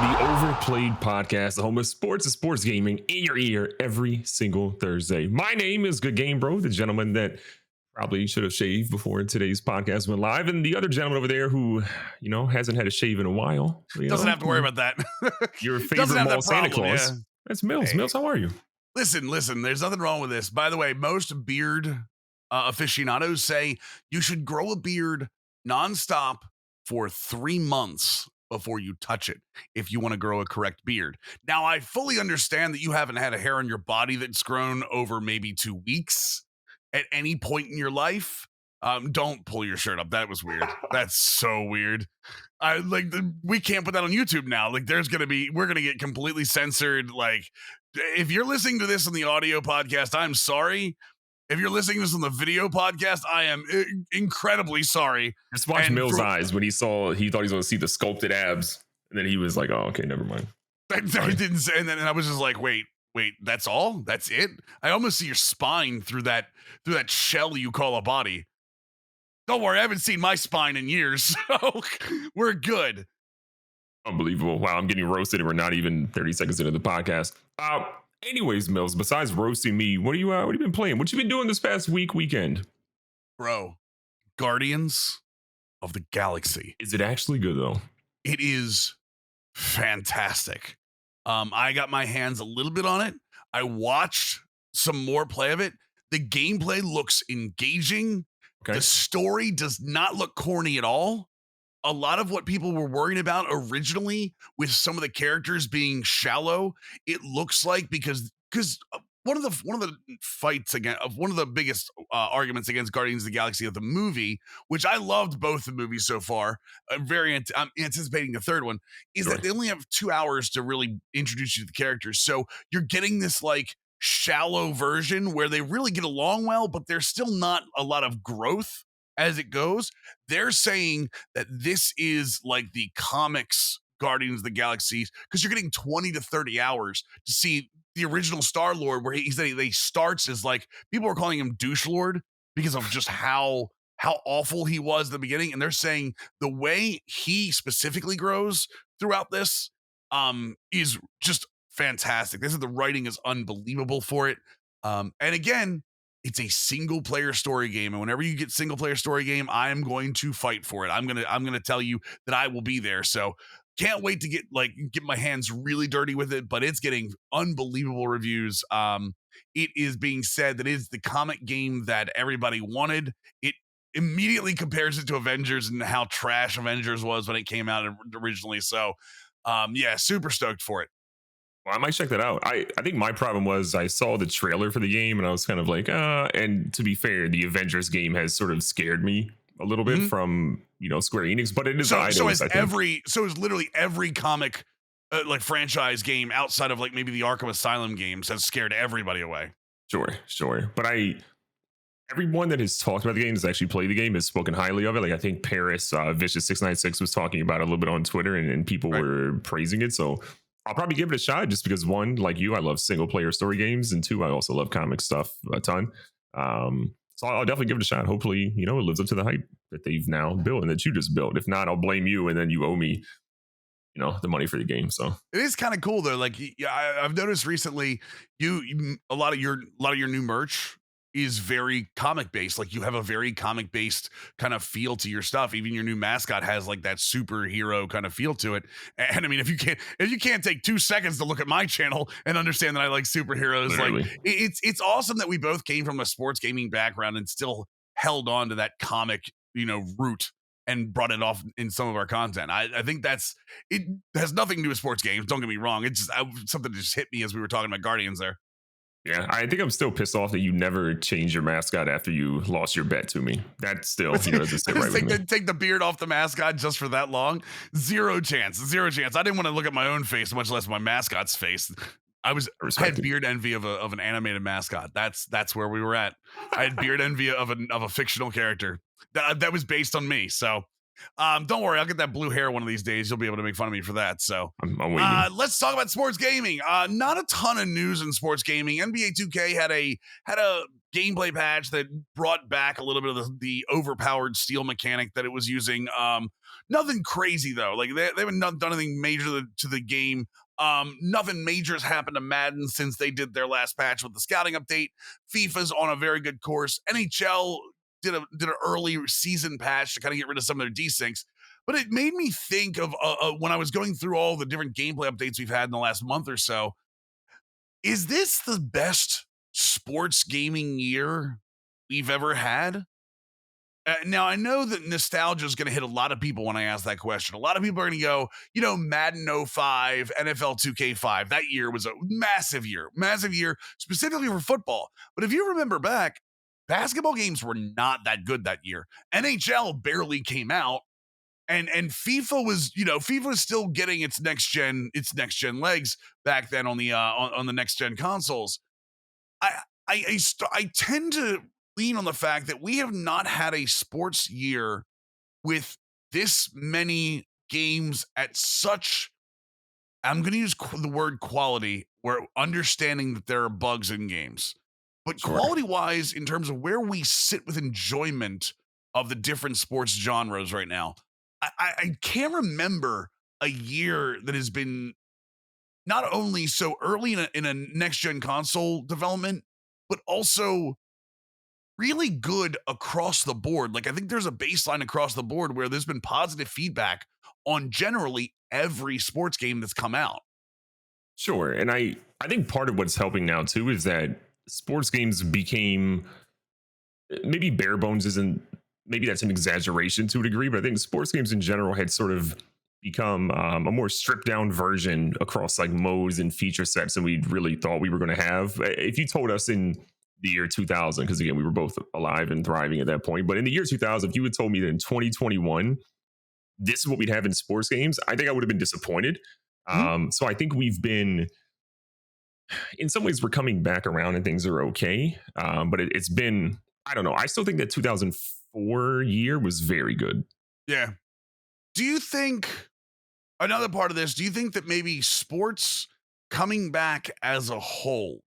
the Overplayed podcast, the home of sports and sports gaming in your ear every single Thursday. My name is GoodGameBro, the gentleman that probably should have shaved before today's podcast went live, and the other gentleman over there who, hasn't had a shave in a while. Doesn't have to worry about that. Your favorite mall Santa Claus. Yeah. That's Mills. Hey. Mills, how are you? Listen, there's nothing wrong with this. By the way, most beard aficionados say you should grow a beard nonstop for 3 months before you touch it if you want to grow a correct beard. Now, I fully understand that you haven't had a hair on your body that's grown over maybe 2 weeks at any point in your life. Don't pull your shirt up. That was weird. That's so weird. We can't put that on YouTube now. Like, we're gonna get completely censored. Like, if you're listening to this on the audio podcast, I'm sorry. If you're listening to this on the video podcast, I am incredibly sorry. Just watch Mills' eyes when he thought he was going to see the sculpted abs, and then he was like, "Oh, okay, never mind." I didn't say, and then I was just like, "Wait, that's all? That's it?" I almost see your spine through that shell you call a body. Don't worry, I haven't seen my spine in years, so we're good. Unbelievable! Wow, I'm getting roasted, and we're not even 30 seconds into the podcast. Anyways, Mills, besides roasting me, what have you been playing? What you been doing this past weekend? Bro, Guardians of the Galaxy. Is it actually good, though? It is fantastic. I got my hands a little bit on it. I watched some more play of it. The gameplay looks engaging. Okay. The story does not look corny at all. A lot of what people were worried about originally with some of the characters being shallow, it looks like because one of the fights again of one of the biggest arguments against Guardians of the Galaxy of the movie, which I loved both the movies so far. I'm anticipating the third one, is that they only have 2 hours to really introduce you to the characters. So you're getting this like shallow version where they really get along well, but there's still not a lot of growth as it goes. They're saying that this is like the comics Guardians of the Galaxy because you're getting 20 to 30 hours to see the original Star-Lord, where he starts as like, people were calling him Douche Lord because of just how awful he was at the beginning. And they're saying the way he specifically grows throughout this is just fantastic. The writing is unbelievable for it. And again, it's a single player story game. And whenever you get single player story game, I am going to fight for it. I'm going to tell you that I will be there. So can't wait to get my hands really dirty with it, but it's getting unbelievable reviews. It is being said that it is the comic game that everybody wanted. It immediately compares it to Avengers and how trash Avengers was when it came out originally. So super stoked for it. Well, I might check that out. I think my problem was I saw the trailer for the game and I was kind of like, and to be fair, the Avengers game has sort of scared me a little bit from, Square Enix, but it is so is literally every comic franchise game outside of like maybe the Arkham Asylum games has scared everybody away. Sure. But everyone that has talked about the game, has actually played the game, has spoken highly of it. Like I think Paris Vicious 696 was talking about it a little bit on Twitter and people were praising it. So I'll probably give it a shot just because one, like you, I love single player story games, and two, I also love comic stuff a ton. So I'll definitely give it a shot. Hopefully, it lives up to the hype that they've now built and that you just built. If not, I'll blame you, and then you owe me, the money for the game. So it is kind of cool though. Like I've noticed recently, a lot of your new merch is very comic based. Like you have a very comic based kind of feel to your stuff. Even your new mascot has like that superhero kind of feel to it. And I mean, if you can't take 2 seconds to look at my channel and understand that I like superheroes, literally. Like it's awesome that we both came from a sports gaming background and still held on to that comic, root and brought it off in some of our content. I think it has nothing to do with sports games. Don't get me wrong. It's just something just hit me as we were talking about Guardians there. Yeah, I think I'm still pissed off that you never changed your mascot after you lost your bet to me. That still doesn't sit right with me. Take the beard off the mascot just for that long? Zero chance. I didn't want to look at my own face, much less my mascot's face. I had beard envy of an animated mascot. That's where we were at. I had beard envy of a fictional character that was based on me. So don't worry, I'll get that blue hair one of these days. You'll be able to make fun of me for that. So I'm waiting. Let's talk about sports gaming. Not a ton of news in sports gaming. NBA 2K had a gameplay patch that brought back a little bit of the overpowered steel mechanic that it was using. Nothing crazy though. Like they haven't done anything major to the game. Nothing major has happened to Madden since they did their last patch with the scouting update. FIFA's on a very good course. NHL did an early season patch to kind of get rid of some of their desyncs. But it made me think of when I was going through all the different gameplay updates we've had in the last month or so. Is this the best sports gaming year we've ever had? Now, I know that nostalgia is going to hit a lot of people when I ask that question. A lot of people are going to go, Madden 05, NFL 2K5. That year was a massive year specifically for football. But if you remember back, basketball games were not that good that year. NHL barely came out. And FIFA was still getting its next gen legs back then on the next gen consoles. I tend to lean on the fact that we have not had a sports year with this many games at such, I'm going to use the word quality, where understanding that there are bugs in games, but Sure. quality wise, in terms of where we sit with enjoyment of the different sports genres right now, I can't remember a year that has been not only so early in a next gen console development, but also really good across the board. Like I think there's a baseline across the board where there's been positive feedback on generally every sports game that's come out. Sure. And I think part of what's helping now too is that sports games became, maybe bare bones isn't, maybe that's an exaggeration to a degree, but I think sports games in general had sort of become a more stripped down version across like modes and feature sets than we really thought we were going to have. If you told us in the year 2000, because again, we were both alive and thriving at that point, but in the year 2000, if you had told me that in 2021, this is what we'd have in sports games, I think I would have been disappointed. So I think we've been, in some ways, we're coming back around and things are okay. But it's been, I don't know. I still think that 2004 year was very good. Yeah. Do you think, another part of this, do you think that maybe sports coming back as a whole,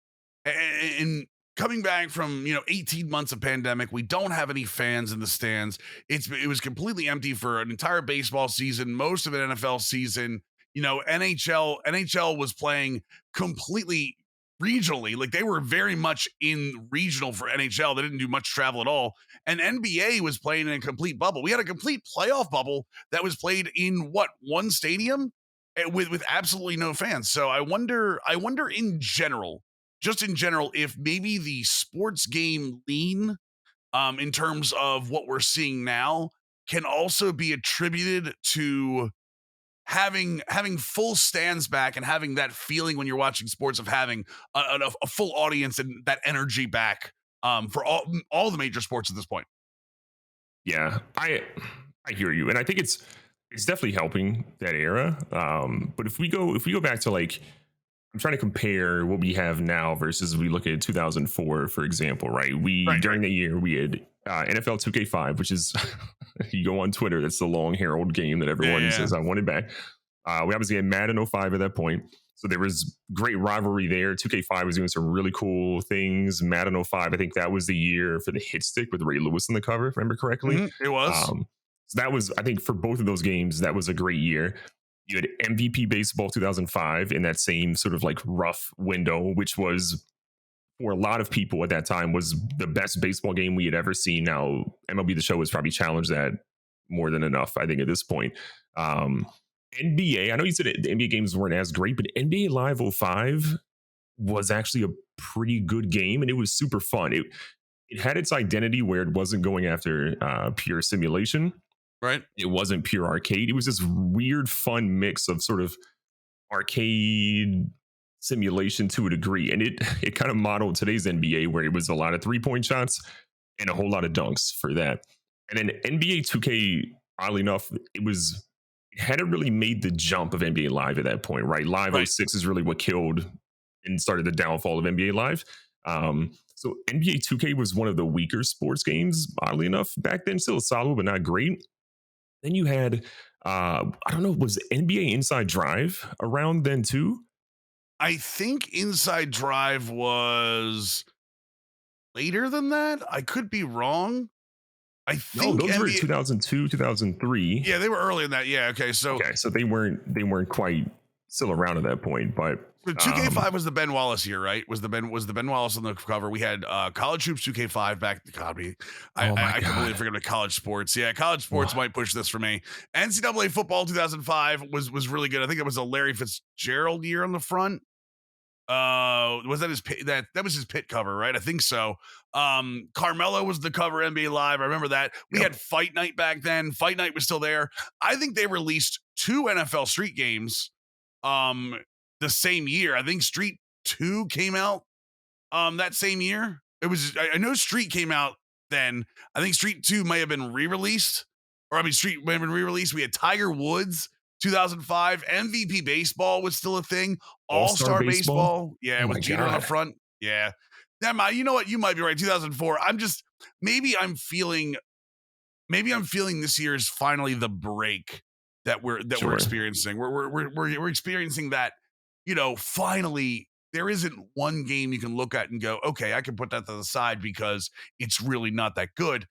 and coming back from 18 months of pandemic, we don't have any fans in the stands. It was completely empty for an entire baseball season, most of an NFL season. NHL was playing completely regionally. Like they were very much in regional for NHL. They didn't do much travel at all. And NBA was playing in a complete bubble. We had a complete playoff bubble that was played in one stadium with absolutely no fans. So I wonder in general, if maybe the sports game lean, in terms of what we're seeing now, can also be attributed to having full stands back and having that feeling when you're watching sports of having a full audience and that energy back, for all the major sports at this point. Yeah, I hear you, and I think it's definitely helping that era. But if we go back to like, I'm trying to compare what we have now versus we look at 2004, for example, right? During the year we had NFL 2K5, which is you go on Twitter, that's the long herald game that everyone says I want it back. We obviously had Madden 05 at that point, so there was great rivalry there. 2K5 was doing some really cool things. Madden 05, I think that was the year for the hit stick with Ray Lewis on the cover, if I remember correctly. It was. So that was, I think, for both of those games, that was a great year. You had MVP Baseball 2005 in that same sort of like rough window, which was, for a lot of people at that time, was the best baseball game we had ever seen. Now, MLB The Show has probably challenged that more than enough, I think, at this point. NBA, I know you said the NBA games weren't as great, but NBA Live 05 was actually a pretty good game, and it was super fun. It had its identity where it wasn't going after pure simulation. Right. It wasn't pure arcade. It was this weird, fun mix of sort of arcade simulation to a degree. And it kind of modeled today's NBA, where it was a lot of 3-point shots and a whole lot of dunks for that. And then NBA 2K, oddly enough, it hadn't really made the jump of NBA Live at that point, right? Live 06 is really what killed and started the downfall of NBA Live. So NBA 2K was one of the weaker sports games, oddly enough, back then. Still solid, but not great. Then you had, I don't know, was NBA Inside Drive around then too? I think Inside Drive was later than that. I could be wrong. I No, think those were NBA. 2002, 2003. Yeah, they were early in that. Yeah. Okay. So Okay, so they weren't quite still around at that point, but 2K5 was the Ben Wallace year, right? Was the Ben Wallace on the cover? We had College Hoops 2K5 back. God, oh my I completely god, forgot about college sports. Yeah, college sports Wha- might push this for me. NCAA football 2005 was really good. I think it was a Larry Fitzgerald year on the front. Was that that was his pit cover, right? I think so. Carmelo was the cover NBA Live. I remember that. We Yep. had Fight Night back then. Fight Night was still there. I think they released 2 NFL Street games the same year. I think Street 2 came out that same year. It was I know Street came out then. I think Street 2 may have been re-released. Or I mean Street may have been re-released. We had Tiger Woods 2005. MVP baseball was still a thing. All-Star All-Star baseball. baseball. Yeah, Oh with my Jeter on the god. front. Yeah. You know what? You might be right. 2004. Maybe I'm feeling this year is finally the break that we're Sure. experiencing. We're experiencing that, finally there isn't one game you can look at and go, okay, I can put that to the side because it's really not that good.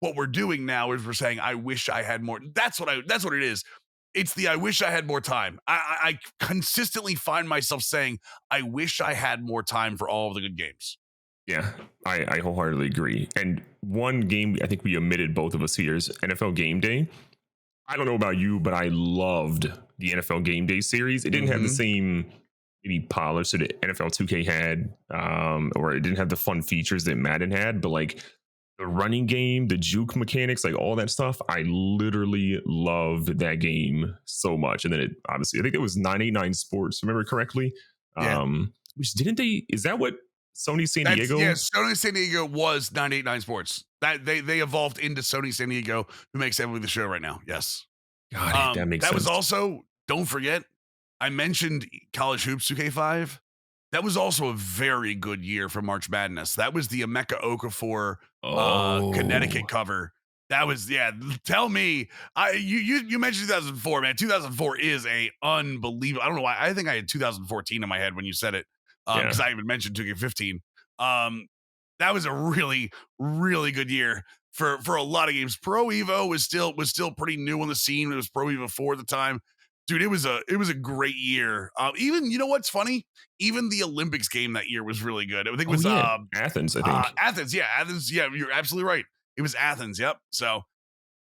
What we're doing now is we're saying, I wish I had more. That's what it is. It's the I wish I had more time. I consistently find myself saying, I wish I had more time for all of the good games. Yeah, I wholeheartedly agree. And one game I think we omitted, both of us here, is NFL Game Day. I don't know about you, but I loved the NFL Game Day series. It didn't have the same maybe polish that NFL 2K had, or it didn't have the fun features that Madden had, but like the running game, the juke mechanics, like all that stuff, I literally loved that game so much. And then it obviously, I think it was 989 Sports, remember correctly? Yeah. Which didn't they, is that what Sony San Diego? Yes, Sony San Diego was 989 Sports. That they evolved into Sony San Diego, who makes Emily the Show right now. Yes. God, that makes sense. Was also, don't forget, I mentioned College Hoops 2K5. That was also a very good year for March Madness. That was the Emeka Okafor Connecticut cover. That was, yeah. Tell me, you mentioned 2004, man. 2004 is a unbelievable. I don't know why. I think I had 2014 in my head when you said it, because I even mentioned 2K15. That was a really, really good year for a lot of games. Pro Evo was still pretty new on the scene. It was Pro Evo 4 at the time. Dude, it was a great year. Even, you know what's funny? Even the Olympics game that year was really good. I think it was Athens, I think. Athens. Yeah, you're absolutely right. It was Athens. Yep. So,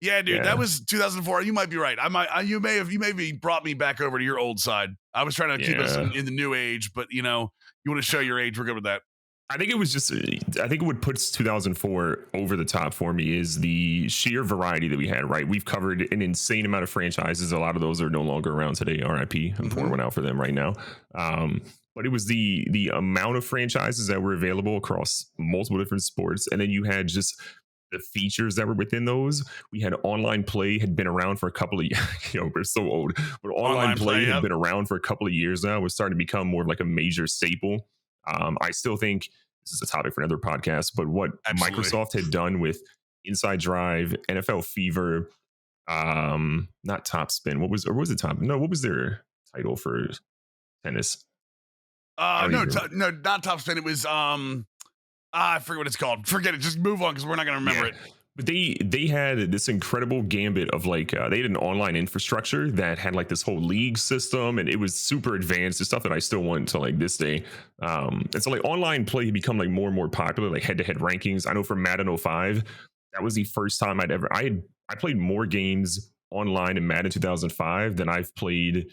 yeah, dude, that was 2004. You might be right. You may have brought me back over to your old side. I was trying to keep us in the new age, but you want to show your age. We're good with that. I think it was just, I think what puts 2004 over the top for me is the sheer variety that we had, right? We've covered an insane amount of franchises. A lot of those are no longer around today. RIP. I'm pouring one out for them right now. But it was the amount of franchises that were available across multiple different sports. And then you had just the features that were within those. We had online play had been around for a couple of years. We're so old, but online play had been around for a couple of years now. It was starting to become more of like a major staple. I still think this is a topic for another podcast, but what Microsoft had done with Inside Drive, NFL Fever, not Top Spin. What was it Top? No, what was their title for tennis? No, not Top Spin. It was I forget what it's called. Forget it. Just move on because we're not going to remember it. But they had this incredible gambit of like they had an online infrastructure that had like this whole league system, and it was super advanced. The stuff that I still want to like this day. And so like online play had become like more and more popular, like head-to-head rankings. I know for Madden 05, that was the first time I played more games online in Madden 2005 than I've played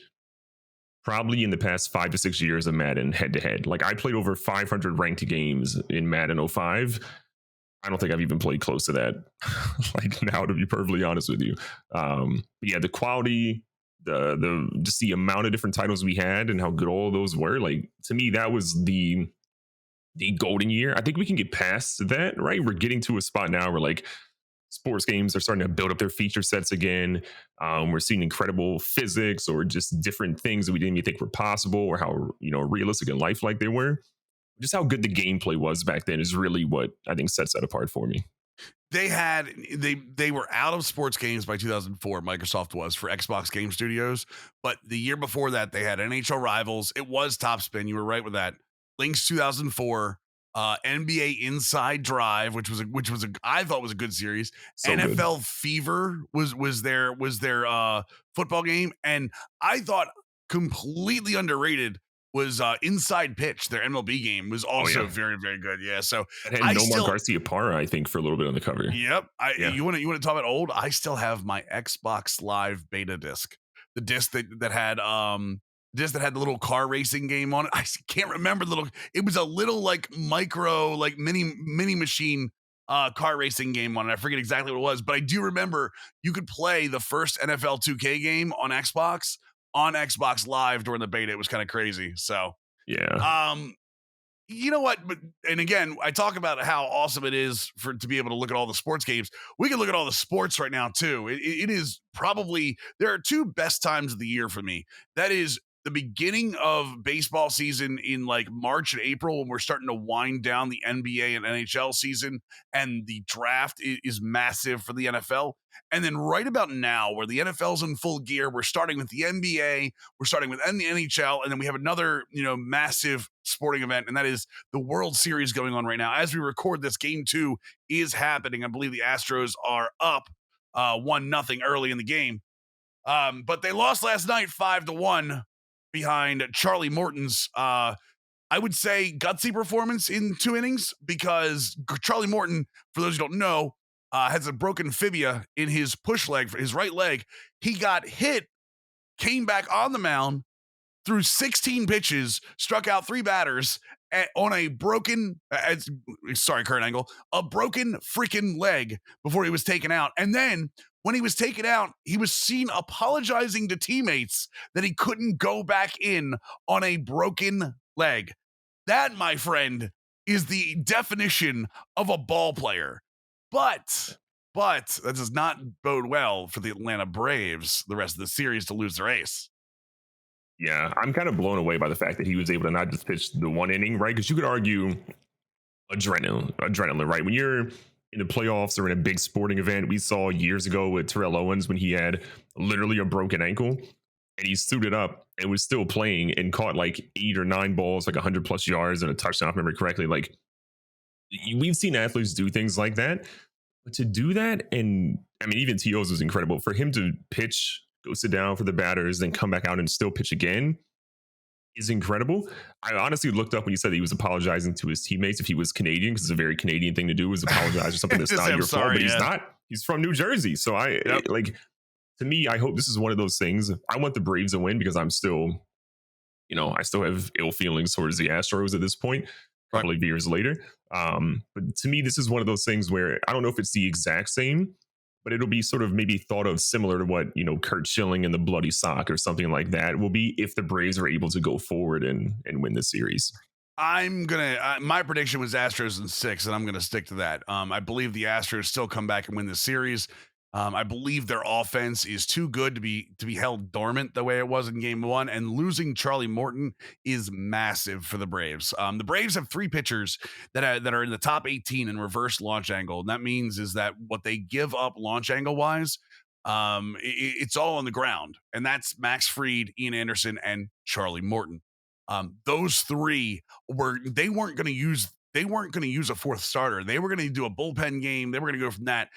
probably in the past 5 to 6 years of Madden head-to-head. Like I played over 500 ranked games in Madden 05. I don't think I've even played close to that like now, to be perfectly honest with you. But yeah, the quality, the just the amount of different titles we had and how good all of those were, like to me, that was the golden year. I think we can get past that, right? We're getting to a spot now where like sports games are starting to build up their feature sets again. We're seeing incredible physics or just different things that we didn't even think were possible, or how realistic and lifelike they were. Just how good the gameplay was back then is really what I think sets that apart for me. They were out of sports games by 2004. Microsoft was for Xbox Game Studios, but the year before that they had NHL Rivals. It was Top Spin. You were right with that. Lynx 2004. NBA Inside Drive, I thought was a good series. So good. NFL Fever was their football game, and I thought completely underrated was Inside Pitch. Their MLB game was Oh also yeah. very very good. Yeah, so It had I Nomar still Garcia Parra, I think, for a little bit on the cover. Yep. Yeah. You want to talk about old? I still have my Xbox Live beta disc. The disc that had the little car racing game on it. Can't remember the little. It was a little like micro like mini machine car racing game on it. I forget exactly what it was, but I do remember you could play the first NFL 2K game on Xbox Live during the beta. It was kind of crazy. So, Yeah. um you know what? But and again, I talk about how awesome it is to be able to look at all the sports games. We can look at all the sports right now too. It is probably there are two best times of the year for me. That is the beginning of baseball season in like March and April when we're starting to wind down the NBA and NHL season, and the draft is massive for the NFL. And then right about now, where the NFL's in full gear, we're starting with the NBA, we're starting with the NHL, and then we have another, massive sporting event, and that is the World Series going on right now. As we record this, Game 2 is happening. I believe the Astros are up 1-0 early in the game. But they lost last night 5-1 behind Charlie Morton's I would say gutsy performance in 2 innings, because Charlie Morton, for those who don't know, has a broken fibula in his push leg, for his right leg. He got hit, came back on the mound, threw 16 pitches, struck out 3 batters on a broken, sorry, Kurt Angle, a broken freaking leg before he was taken out. And then when he was taken out, he was seen apologizing to teammates that he couldn't go back in on a broken leg. That, my friend, is the definition of a ball player. But that does not bode well for the Atlanta Braves the rest of the series to lose their ace. Yeah. I'm kind of blown away by the fact that he was able to not just pitch the 1 inning, right? Because you could argue adrenaline, right? When you're in the playoffs or in a big sporting event, we saw years ago with Terrell Owens when he had literally a broken ankle and he suited up and was still playing and caught like 8 or 9 balls, like 100 plus yards and a touchdown, if I remember correctly. Like, we've seen athletes do things like that, but to do that, and I mean, even T.O.'s was incredible. For him to pitch, go sit down for the batters, then come back out and still pitch again is incredible. I honestly looked up when he said that he was apologizing to his teammates if he was Canadian, because it's a very Canadian thing to do, is apologize for something that's not your fault. But he's not. He's from New Jersey. So like, to me, I hope this is one of those things. I want the Braves to win because I'm still, I still have ill feelings towards the Astros at this point, a couple of years later. But to me, this is one of those things where I don't know if it's the exact same, but it'll be sort of maybe thought of similar to what, Kurt Schilling and the Bloody Sock or something like that will be if the Braves are able to go forward and win the series. My prediction was Astros in 6, and I'm going to stick to that. I believe the Astros still come back and win the series. I believe their offense is too good to be held dormant the way it was in Game 1, and losing Charlie Morton is massive for the Braves. The Braves have 3 pitchers that are in the top 18 in reverse launch angle, and that means is that what they give up launch angle wise, it's all on the ground, and that's Max Fried, Ian Anderson, and Charlie Morton. Those 3 weren't going to use a 4th starter. They were going to do a bullpen game. They were going to go from that.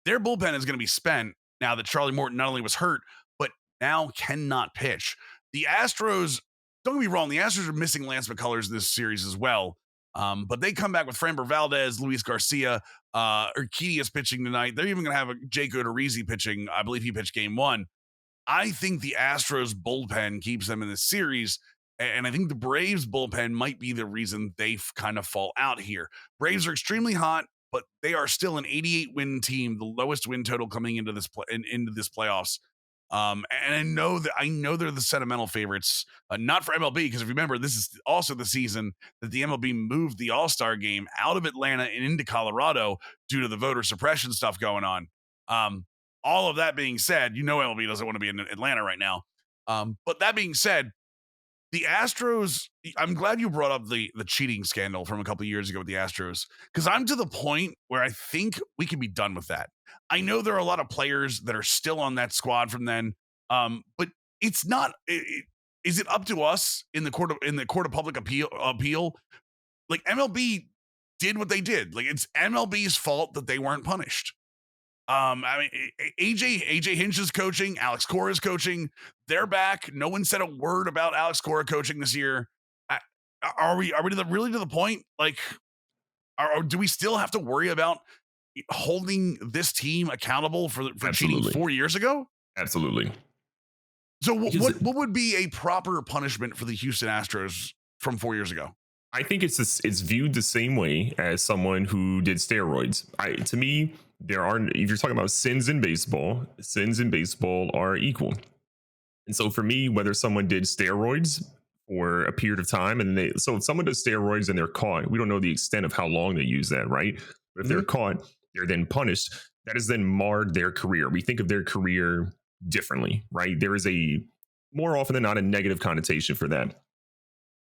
Their bullpen is going to be spent now that Charlie Morton not only was hurt, but now cannot pitch. The Astros, don't get me wrong, the Astros are missing Lance McCullers in this series as well. But they come back with Framber Valdez, Luis Garcia, Urquidy pitching tonight. They're even going to have Jake Odorizzi pitching. I believe he pitched Game 1. I think the Astros bullpen keeps them in the series, and I think the Braves bullpen might be the reason they kind of fall out here. Braves are extremely hot, but they are still an 88 win team, the lowest win total coming into this playoffs. And I know they're the sentimental favorites, not for MLB, because if you remember, this is also the season that the MLB moved the All-Star game out of Atlanta and into Colorado due to the voter suppression stuff going on. All of that being said, MLB doesn't want to be in Atlanta right now. But that being said, the Astros, I'm glad you brought up the cheating scandal from a couple of years ago with the Astros, because I'm to the point where I think we can be done with that. I know there are a lot of players that are still on that squad from then, but it's not. Is it up to us in the court of public appeal? Like MLB did what they did. Like, it's MLB's fault that they weren't punished. I mean, AJ Hinch is coaching, Alex Cora is coaching. They're back. No one said a word about Alex Cora coaching this year. Are we really to the point? Like, do we still have to worry about holding this team accountable for cheating 4 years ago? Absolutely. So what would be a proper punishment for the Houston Astros from 4 years ago? I think it's viewed the same way as someone who did steroids. To me, there are, if you're talking about sins in baseball are equal. And so for me, whether someone did steroids for a period of time, so if someone does steroids and they're caught, we don't know the extent of how long they use that, right? But if they're caught, they're then punished. That has then marred their career. We think of their career differently, right? There is more often than not, a negative connotation for that.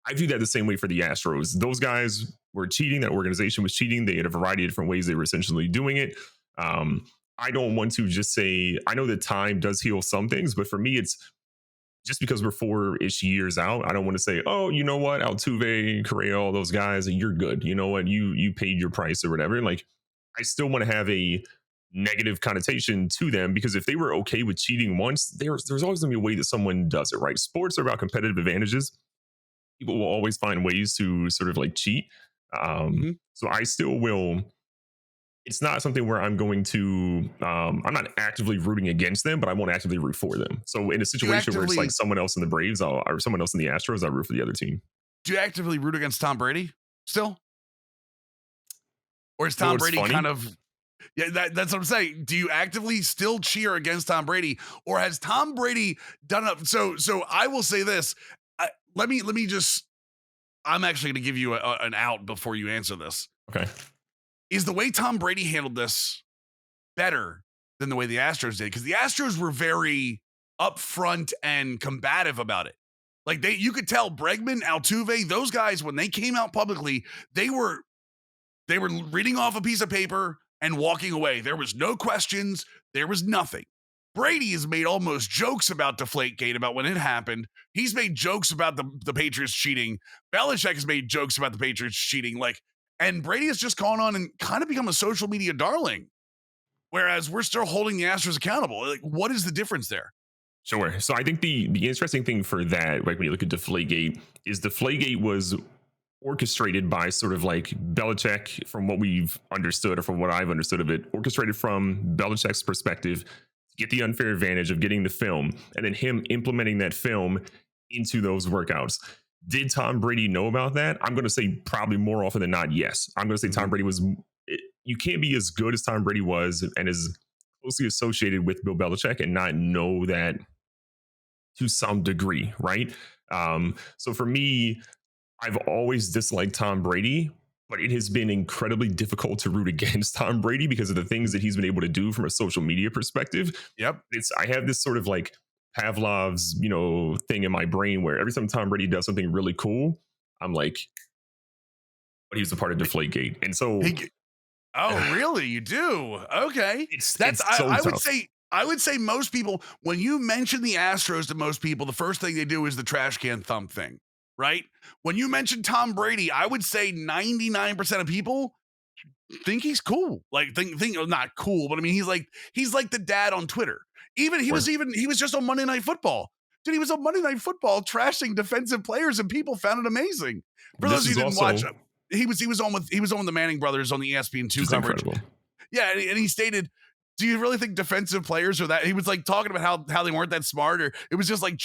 I view that the same way for the Astros. Those guys were cheating. That organization was cheating. They had a variety of different ways they were essentially doing it. I don't want to just say, I know that time does heal some things, but for me, it's just because we're 4-ish years out. I don't want to say, oh, you know what, Altuve, Correa, all those guys, you're good. You know what, you paid your price or whatever. Like, I still want to have a negative connotation to them, because if they were okay with cheating once, there's always going to be a way that someone does it, right? Sports are about competitive advantages. People will always find ways to sort of like cheat. So I still will. It's not something where I'm going to, I'm not actively rooting against them, but I won't actively root for them. So in a situation where it's like someone else in the Braves or someone else in the Astros, I root for the other team. Do you actively root against Tom Brady still? Or is Tom Brady kind of, yeah, that's what I'm saying. Do you actively still cheer against Tom Brady, or has Tom Brady done it? So I will say this. Let me just, I'm actually going to give you an out before you answer this. Okay. Is the way Tom Brady handled this better than the way the Astros did? Because the Astros were very upfront and combative about it. Like, you could tell Bregman, Altuve, those guys, when they came out publicly, they were reading off a piece of paper and walking away. There was no questions. There was nothing. Brady has made almost jokes about Deflategate, about when it happened. He's made jokes about the Patriots cheating. Belichick has made jokes about the Patriots cheating. Like, and Brady has just gone on and kind of become a social media darling, whereas we're still holding the Astros accountable. Like, what is the difference there? Sure. So I think the interesting thing for that, like when you look at Deflategate, is Deflategate was orchestrated by sort of like Belichick, from what we've understood or from what I've understood of it, orchestrated from Belichick's perspective to get the unfair advantage of getting the film and then him implementing that film into those workouts. Did Tom Brady know about that? I'm going to say probably more often than not, yes. I'm going to say Tom Brady was, you can't be as good as Tom Brady was and as closely associated with Bill Belichick and not know that to some degree, right? So for me, I've always disliked Tom Brady, but it has been incredibly difficult to root against Tom Brady because of the things that he's been able to do from a social media perspective. Yep. I have this sort of like Pavlov's, thing in my brain where every time Tom Brady does something really cool, I'm like, but he's a part of Deflategate. And so, really? You do? Okay. I would say most people, when you mention the Astros to most people, the first thing they do is the trash can thump thing, right? When you mention Tom Brady, I would say 99% of people think he's cool. Like, think not cool, but I mean, he's like the dad on Twitter. He was just on Monday Night Football. Dude, he was on Monday Night Football trashing defensive players, and people found it amazing. For those of you who didn't watch, he was on with the Manning brothers on the ESPN2 coverage. Incredible. Yeah, and he stated, "Do you really think defensive players are that?" He was like talking about how they weren't that smart, or it was just like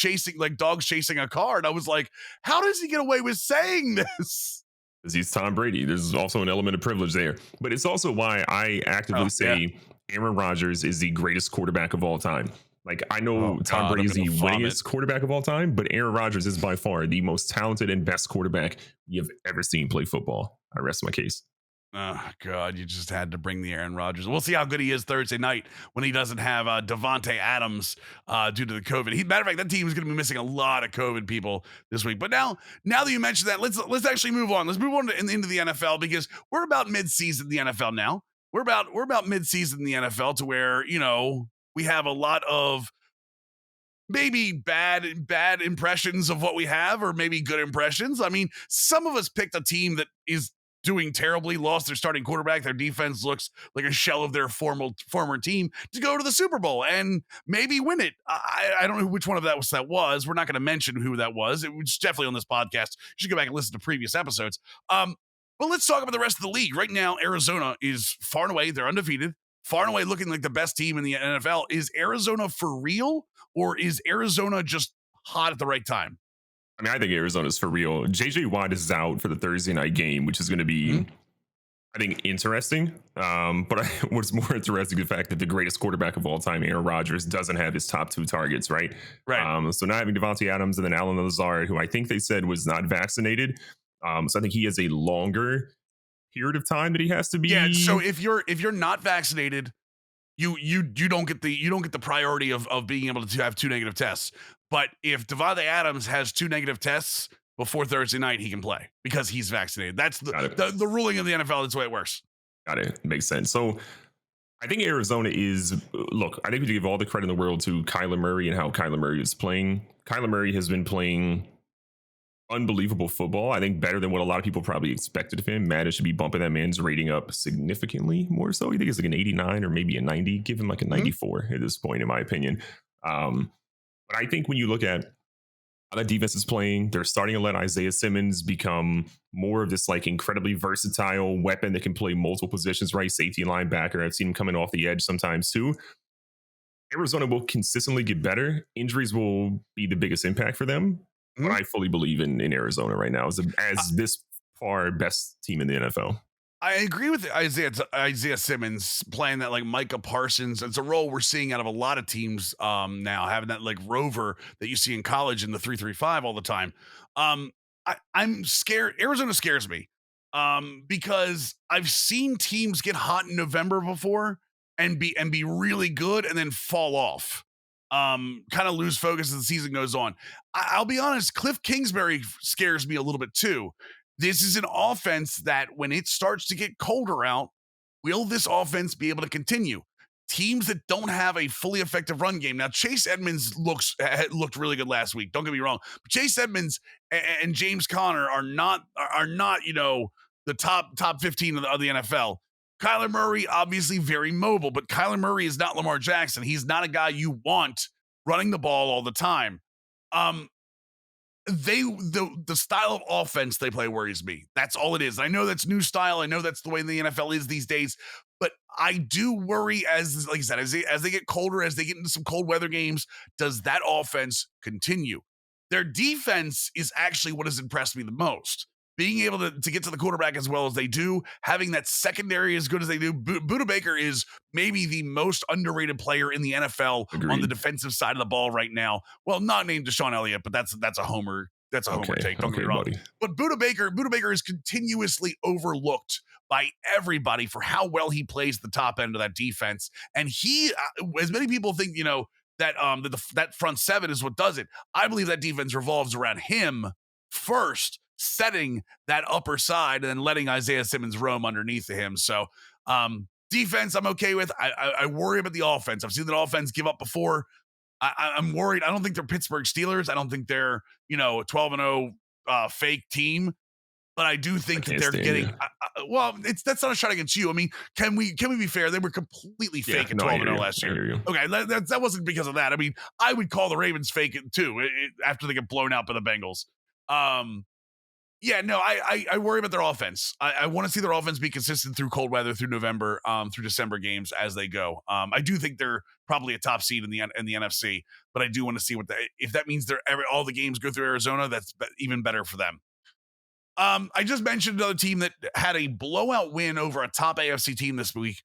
dogs chasing a car. And I was like, how does he get away with saying this? Because he's Tom Brady. There's also an element of privilege there, but it's also why I actively say Aaron Rodgers is the greatest quarterback of all time. Like, I know Tom Brady is the winningest quarterback of all time, but Aaron Rodgers is by far the most talented and best quarterback you've ever seen play football. I rest my case. Oh, God, you just had to bring the Aaron Rodgers. We'll see how good he is Thursday night when he doesn't have Devontae Adams due to the COVID. Matter of fact, that team is going to be missing a lot of COVID people this week. But now that you mentioned that, let's actually move on. Let's move on into the NFL, because we're about midseason in the NFL now. We're about midseason in the NFL, to where, we have a lot of maybe bad impressions of what we have, or maybe good impressions. I mean, some of us picked a team that is doing terribly, lost their starting quarterback. Their defense looks like a shell of their former team to go to the Super Bowl and maybe win it. I don't know which one of that was. We're not going to mention who that was. It was definitely on this podcast. You should go back and listen to previous episodes. But let's talk about the rest of the league. Right now, Arizona is far and away, they're undefeated, far and away looking like the best team in the NFL. Is Arizona for real, or is Arizona just hot at the right time? I mean, I think Arizona's for real. JJ Watt is out for the Thursday night game, which is going to be, I think, interesting. But what's more interesting is the fact that the greatest quarterback of all time, Aaron Rodgers, doesn't have his top 2 targets, right? Right. So now having Devontae Adams and then Alan Lazard, who I think they said was not vaccinated. So I think he has a longer period of time that he has to be. Yeah. So if you're not vaccinated, you don't get the priority of being able to have 2 negative tests. But if Devontae Adams has 2 negative tests before Thursday night, he can play because he's vaccinated. That's the ruling of the NFL. That's the way it works. Got it. Makes sense. So I think Arizona is, look, I think we give all the credit in the world to Kyler Murray and how Kyler Murray is playing. Kyler Murray has been playing unbelievable football. I think better than what a lot of people probably expected of him. Managed to be bumping that man's rating up significantly more so. You think it's like an 89 or maybe a 90? Give him like a 94 at this point, in my opinion. But I think when you look at how that defense is playing, they're starting to let Isaiah Simmons become more of this like incredibly versatile weapon that can play multiple positions, right? Safety, linebacker. I've seen him coming off the edge sometimes too. Arizona will consistently get better. Injuries will be the biggest impact for them. But I fully believe in Arizona right now as this far best team in the NFL. I agree with Isaiah Simmons playing that like Micah Parsons. It's a role we're seeing out of a lot of teams now, having that like rover that you see in college in the 3-3-5 all the time. I'm scared. Arizona scares me because I've seen teams get hot in November before and be really good and then fall off. Kind of lose focus as the season goes on. I'll be honest, Cliff Kingsbury scares me a little bit too. This is an offense that when it starts to get colder out, will this offense be able to continue? Teams that don't have a fully effective run game. Now, Chase Edmonds looked really good last week. Don't get me wrong. But Chase Edmonds and James Conner are not, the top 15 of the NFL. Kyler Murray, obviously very mobile, but Kyler Murray is not Lamar Jackson. He's not a guy you want running the ball all the time. The style of offense they play worries me. That's all it is. I know that's new style. I know that's the way the NFL is these days. But I do worry, as like I said, as they get colder, as they get into some cold weather games, does that offense continue? Their defense is actually what has impressed me the most. Being able to get to the quarterback as well as they do, having that secondary as good as they do. Budda Baker is maybe the most underrated player in the NFL on the defensive side of the ball right now. Well, not named Deshaun Elliott, but that's a homer. That's a homer take. Don't get me wrong. Buddy. But Budda Baker is continuously overlooked by everybody for how well he plays the top end of that defense. And he, as many people think, that front seven is what does it. I believe that defense revolves around him first, setting that upper side and then letting Isaiah Simmons roam underneath of him. So defense, I'm okay with. I worry about the offense. I've seen that offense give up before. I'm worried. I don't think they're Pittsburgh Steelers. I don't think they're, a 12-0 fake team. But I do think that they're getting. That's not a shot against you. I mean, can we be fair? They were completely fake at 12-0 last year. Okay, that wasn't because of that. I mean, I would call the Ravens fake too after they get blown out by the Bengals. I worry about their offense. I want to see their offense be consistent through cold weather, through November, through December games as they go. I do think they're probably a top seed in the NFC, but I do want to see if that means all the games go through Arizona. That's even better for them. I just mentioned another team that had a blowout win over a top AFC team this week.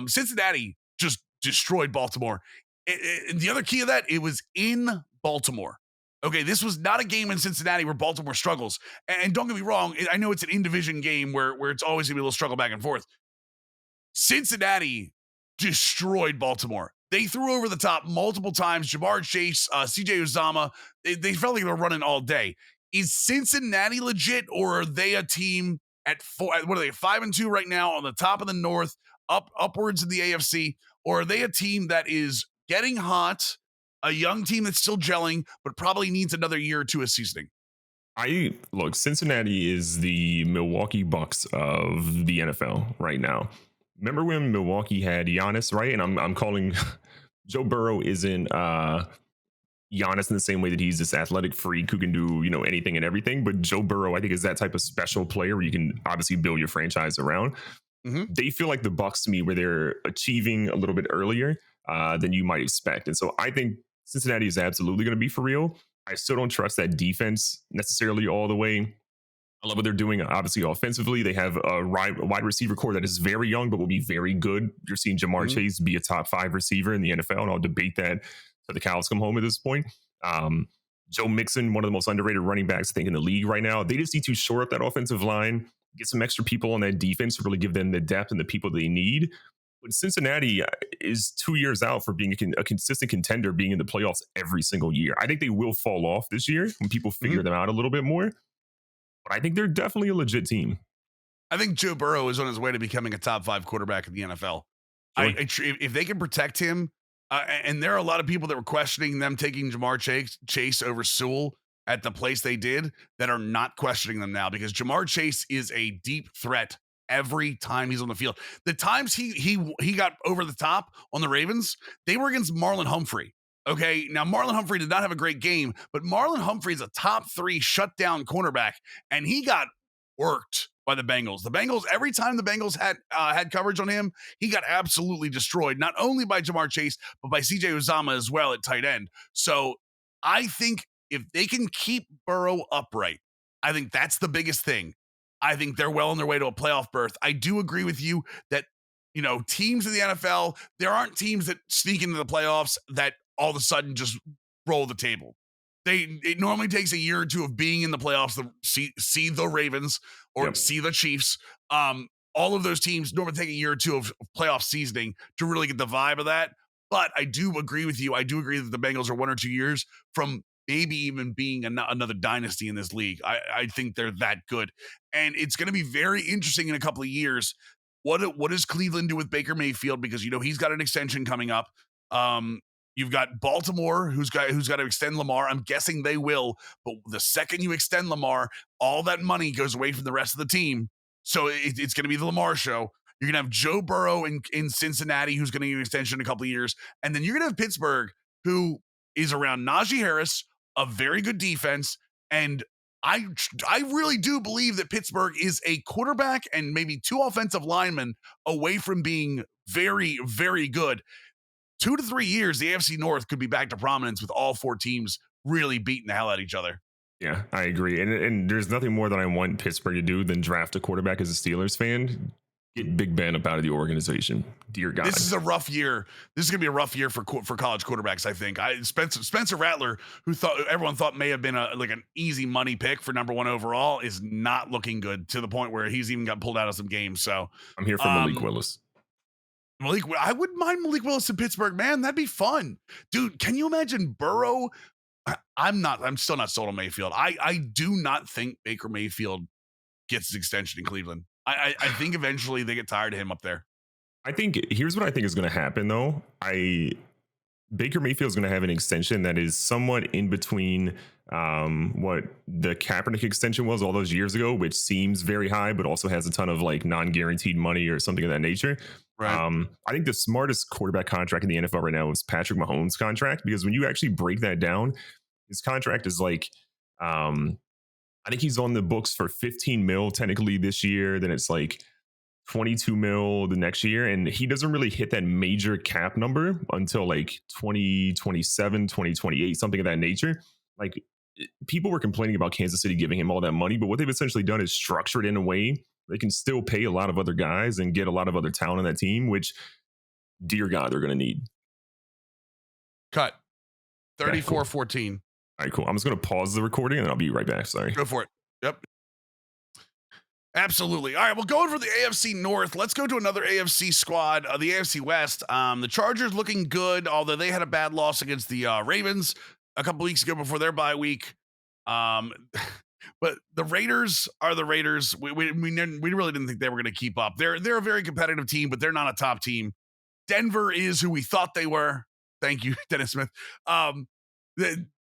Cincinnati just destroyed Baltimore. And the other key of that, it was in Baltimore. Okay, this was not a game in Cincinnati where Baltimore struggles. And don't get me wrong, I know it's an in-division game where it's always going to be a little struggle back and forth. Cincinnati destroyed Baltimore. They threw over the top multiple times. Jamar Chase, CJ Uzama, they felt like they were running all day. Is Cincinnati legit, or are they a team at 5-2 right now on the top of the North, upwards in the AFC? Or are they a team that is getting hot, a young team that's still gelling, but probably needs another year or two of seasoning? I look, Cincinnati is the Milwaukee Bucks of the NFL right now. Remember when Milwaukee had Giannis, right? And I'm calling Joe Burrow isn't Giannis in the same way that he's this athletic freak who can do, anything and everything. But Joe Burrow, I think, is that type of special player where you can obviously build your franchise around. They feel like the Bucks to me, where they're achieving a little bit earlier than you might expect. And so I think Cincinnati is absolutely going to be for real. I still don't trust that defense necessarily all the way. I love what they're doing, obviously, offensively. They have a wide receiver core that is very young, but will be very good. You're seeing Jamar Chase be a top 5 receiver in the NFL, and I'll debate that till the cows come home at this point. Joe Mixon, one of the most underrated running backs, I think, in the league right now. They just need to shore up that offensive line, get some extra people on that defense to really give them the depth and the people they need. But Cincinnati is 2 years out for being a consistent contender, being in the playoffs every single year. I think they will fall off this year when people figure them out a little bit more. But I think they're definitely a legit team. I think Joe Burrow is on his way to becoming a top 5 quarterback in the NFL. Sure. If they can protect him, and there are a lot of people that were questioning them taking Jamar Chase over Sewell at the place they did that are not questioning them now, because Jamar Chase is a deep threat every time he's on the field. The times he got over the top on the Ravens, they were against Marlon Humphrey. Okay, now Marlon Humphrey did not have a great game, but Marlon Humphrey is a top 3 shutdown cornerback, and he got worked by the Bengals. The Bengals, every time the Bengals had coverage on him, he got absolutely destroyed, not only by Jamar Chase, but by CJ Uzomah as well at tight end. So I think if they can keep Burrow upright, I think that's the biggest thing. I think they're well on their way to a playoff berth. I do agree with you that, teams in the NFL, there aren't teams that sneak into the playoffs that all of a sudden just roll the table. It normally takes a year or two of being in the playoffs to see the Ravens or see the Chiefs. All of those teams normally take a year or two of playoff seasoning to really get the vibe of that. But I do agree with you. I do agree that the Bengals are 1 or 2 years from maybe even being another dynasty in this league. I think they're that good. And it's going to be very interesting in a couple of years. What does Cleveland do with Baker Mayfield? Because, he's got an extension coming up. You've got Baltimore, who's got to extend Lamar. I'm guessing they will. But the second you extend Lamar, all that money goes away from the rest of the team. So it's going to be the Lamar show. You're going to have Joe Burrow in Cincinnati, who's going to get an extension in a couple of years. And then you're going to have Pittsburgh, who is around Najee Harris, a very good defense. And I really do believe that Pittsburgh is a quarterback and maybe 2 offensive linemen away from being very, very good. 2 to 3 years, the AFC North could be back to prominence with all 4 teams really beating the hell out of each other. Yeah, I agree. And there's nothing more that I want Pittsburgh to do than draft a quarterback as a Steelers fan. Get Big Ben up out of the organization. Dear God. This is a rough year. This is going to be a rough year for college quarterbacks, I think. Spencer Rattler, who everyone thought may have been an easy money pick for number 1 overall, is not looking good, to the point where he's even got pulled out of some games. So I'm here for Malik Willis. I wouldn't mind Malik Willis in Pittsburgh, man. That'd be fun. Dude, can you imagine Burrow? I'm still not sold on Mayfield. I do not think Baker Mayfield gets his extension in Cleveland. I think eventually they get tired of him up there. I think here's what I think is going to happen, though. Baker Mayfield is going to have an extension that is somewhat in between what the Kaepernick extension was all those years ago, which seems very high, but also has a ton of non-guaranteed money or something of that nature. Right. I think the smartest quarterback contract in the NFL right now is Patrick Mahomes' contract, because when you actually break that down, his contract is I think he's on the books for 15 mil technically this year. Then it's 22 mil the next year. And he doesn't really hit that major cap number until 2027, 2028, something of that nature. People were complaining about Kansas City giving him all that money, but what they've essentially done is structure it in a way they can still pay a lot of other guys and get a lot of other talent on that team, which, dear God, they're going to need. Cut. 34-14. All right, cool. I'm just going to pause the recording and I'll be right back. Sorry. Go for it. Yep. Absolutely. All right, well, going for the AFC North, let's go to another AFC squad, the AFC West. The Chargers looking good, although they had a bad loss against the Ravens a couple weeks ago before their bye week. But the Raiders are the Raiders. We really didn't think they were going to keep up. They're a very competitive team, but they're not a top team. Denver is who we thought they were. Thank you, Dennis Smith.